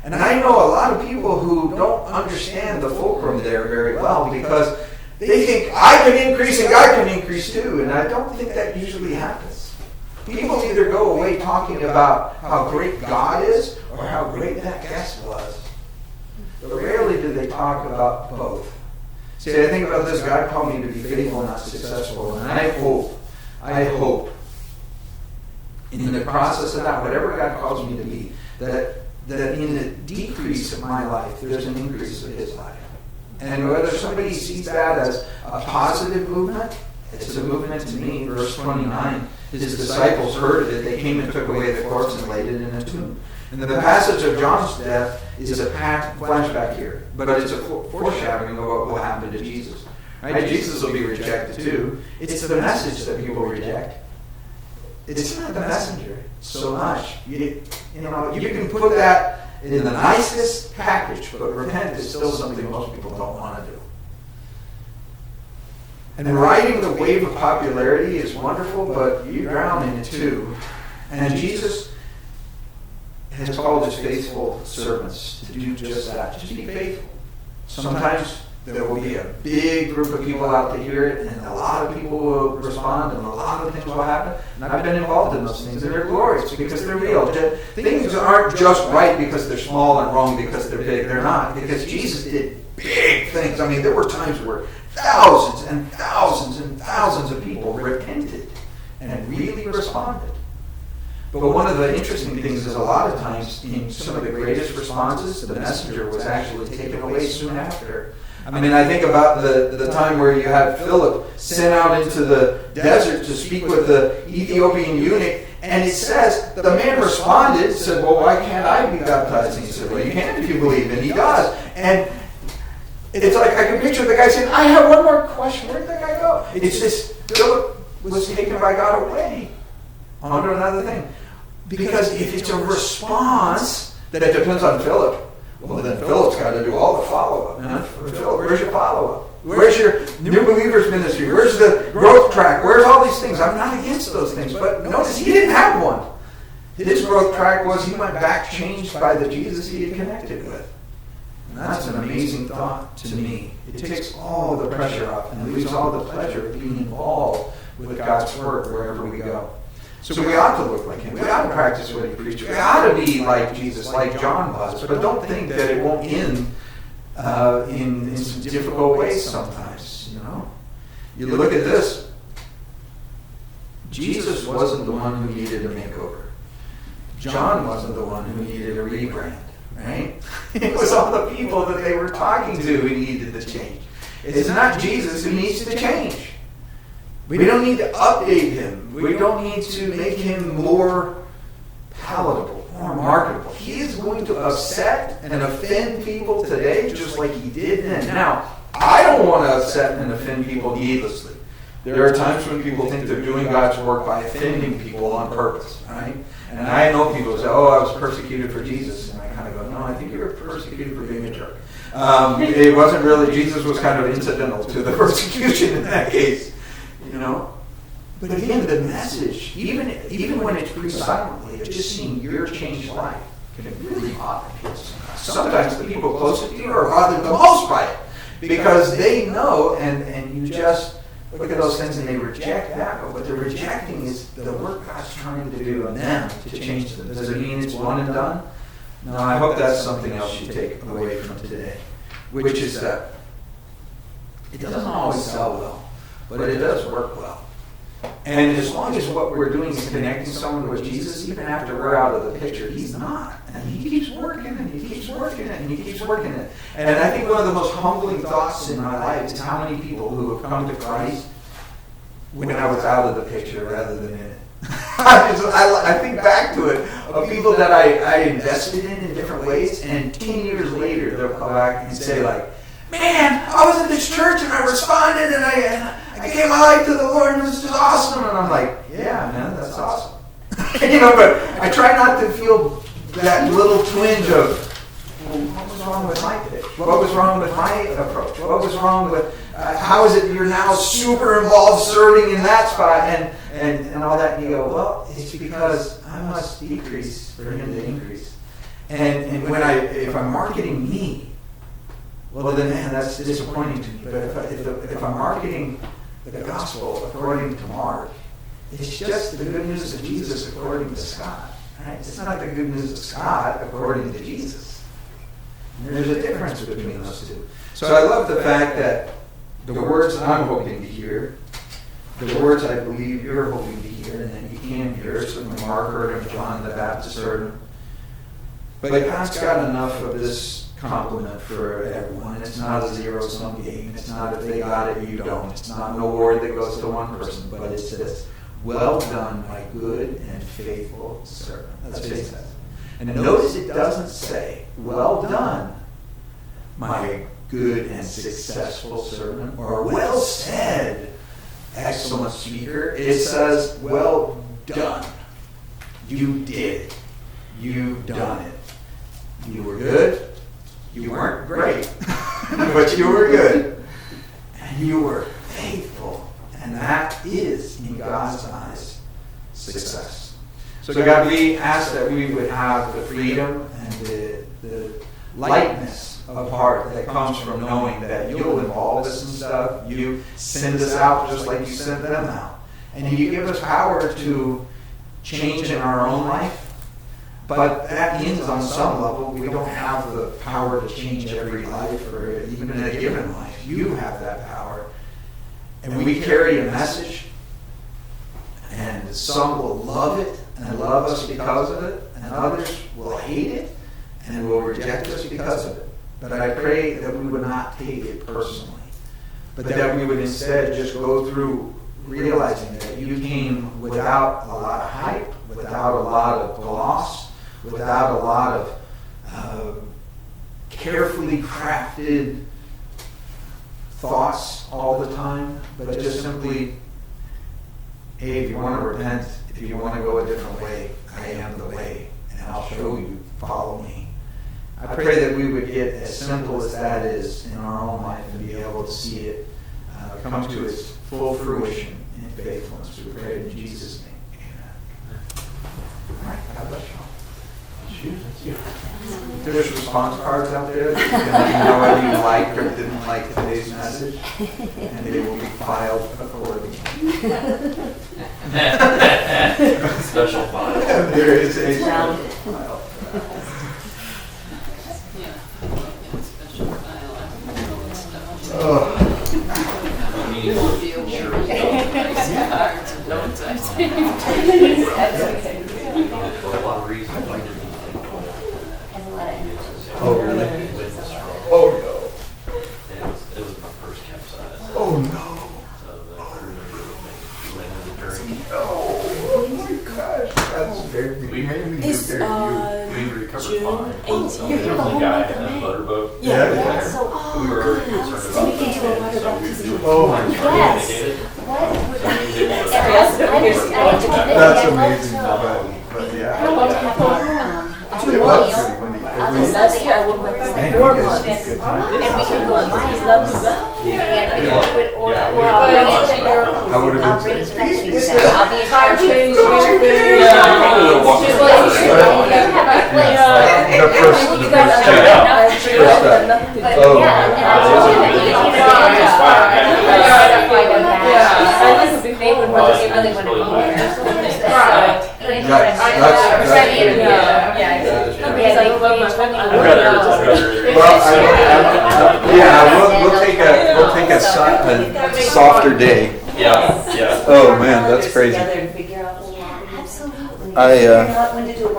And I know a lot of people who don't understand the fulcrum there very well because they think, I can increase and God can increase too. And I don't think that usually happens. People either go away talking about how great God is or how great that guest was. But rarely do they talk about both. See, I think about this. God called me to be faithful, not successful. And I hope, in the process of that, whatever God calls me to be, that in the decrease of my life, there's an increase of his life. And whether somebody sees that as a positive movement, it's a movement to me. Verse 29, his disciples heard of it. They came and took away the corpse and laid it in a tomb. And the passage of John's death is a flashback here, but it's a foreshadowing of what will happen to Jesus. Right? Jesus will be rejected too. It's the message that people reject. It's not the messenger so much. You can put that in the nicest package, but repent is still something most people don't want to do. And riding the wave of popularity is wonderful, but you drown in it too. And Jesus has called his faithful servants to do just that. Just be faithful. Sometimes there will be a big group of people out to hear it, and a lot of people will respond, and a lot of things will happen. And I've been involved in those things, and they're glorious because they're real. Things aren't just right because they're small and wrong because they're big. They're not, because Jesus did big things. I mean, there were times where thousands and thousands and thousands of people repented and really responded. But one of the interesting things is a lot of times in some of the greatest responses, the messenger was actually taken away soon after. I mean, I think about the time where you had Philip sent out into the desert to speak with the Ethiopian eunuch, and it says the man responded, said, "Well, why can't I be baptized?" And he said, "Well, you can if you believe," and he does. And it's like I can picture the guy saying, "I have one more question. Where did that guy go?" It's just Philip was taken by God away onto another thing. Because if it's a response that depends on Philip, well, then Philip's got to do all the follow-up. Philip, where's your follow-up? Where's your new believers ministry? Where's the growth track? Where's all these things? I'm not against those things, but notice he didn't have one. His growth track was he went back changed by the Jesus he had connected with. And that's an amazing thought to me. It takes all the pressure off and leaves all the pleasure of being involved with God's word wherever we go. So we ought to look like him. We ought to practice what he preached. We ought to be like Jesus, like John was. But don't think that it won't end in some difficult ways sometimes. You look at this. Jesus wasn't the one who needed a makeover. John wasn't the one who needed a rebrand. Right? It was all the people that they were talking to who needed the change. It's not Jesus who needs to change. We don't need to update him. We don't need to make him more palatable, more marketable. He is going to upset and offend people today just like he did then. Now, I don't want to upset and offend people needlessly. There are times when people think they're doing God's work by offending people on purpose, right? And I know people who say, "Oh, I was persecuted for Jesus." And I kind of go, "No, I think you were persecuted for being a jerk." It wasn't really, Jesus was kind of incidental to the persecution in that case. But again, the message, even when it's preached silently, of just seeing your changed life, can really bother people sometimes. Sometimes the people closest to you are bothered the most by it because they know, and you just look at those things and they reject that. But what they're rejecting is the work God's trying to do in them to change them. Does it mean it's one and done? No, I hope that's something else you take away from today, which is that it doesn't always sell well, but it does work well. And as long as what we're doing is connecting someone with Jesus, even after we're out of the picture, he's not. And he keeps working and he keeps working it and he keeps working it. And I think one of the most humbling thoughts in my life is how many people who have come to Christ when I was out of the picture rather than in it. I think back to it, of people that I invested in different ways, and 10 years later they'll come back and say like, man, I was in this church and I responded and I gave my life to the Lord and it was just awesome. And I'm like, yeah, man, that's awesome. But I try not to feel that little twinge of, well, what was wrong with my pitch? What was wrong with my approach? What was wrong with, how is it you're now super involved serving in that spot and all that? And you go, well, it's because I must decrease for him to increase. And if I'm marketing me, well then, man, that's disappointing to me. But if I'm marketing the gospel according to Mark, it's just the good news of Jesus according to Scott. Right? It's not the good news of Scott according to Jesus. And there's a difference between those two. So I love the fact that the words I'm hoping to hear, the words I believe you're hoping to hear, and that you can hear, certainly Mark heard them, John the Baptist heard them. But God's got enough of this compliment for everyone. It's not a zero-sum game. It's not if they got it, you don't. It's not an award that goes to one person, but it's this. Well done, my good and faithful servant. That's what it says. And notice it doesn't say, well done, my good and successful servant, or well said, excellent speaker. It says, well done. You did it. You've done it. You were good. You weren't great, but you were good. And you were faithful. And that is, in God's eyes, success. So God, we ask that we would have the freedom and the lightness of heart that comes from knowing that you'll involve us in stuff. You send us out just like you sent them out. And you give us power to change in our own life. But that means on some level we don't have the power to change every life or even in a given life. You have that power. And we carry a message, and some will love it and love us because of it, and others will hate it and will reject us because of it. But I pray that we would not take it personally, but that we would instead just go through realizing that you came without a lot of hype, without a lot of gloss, without a lot of carefully crafted thoughts all the time, but just simply, hey, if you want to repent, if you want to go a different way, I am the way, and I'll show you, follow me. I pray that we would get as simple as that is in our own life and be able to see it come to its full fruition in faithfulness. We pray in Jesus' name. Amen. All right, God bless you all. There's response cards out there that you know whether you liked or didn't like today's message, and they will be filed accordingly. Special file. There is a special file. For a lot of reasons, I didn't. Oh, really? Oh, no. It was my first campsite. Oh, no. So I remember laying in the drink. Oh, my gosh. That's very It's We recovered June fine. 18th. There was a guy in a motor boat. Yeah. Yeah. So, We were concerned about we can do a water baptism. Oh, my gosh. That's amazing. But yeah. It was pretty windy. Last year I went with Man, 4 you guys months. had a good time. And we can go, mine loves to go. I would have been. I'll be in charge. The first We'll take a softer day. Yeah. Oh man, that's crazy. Absolutely. I When to do a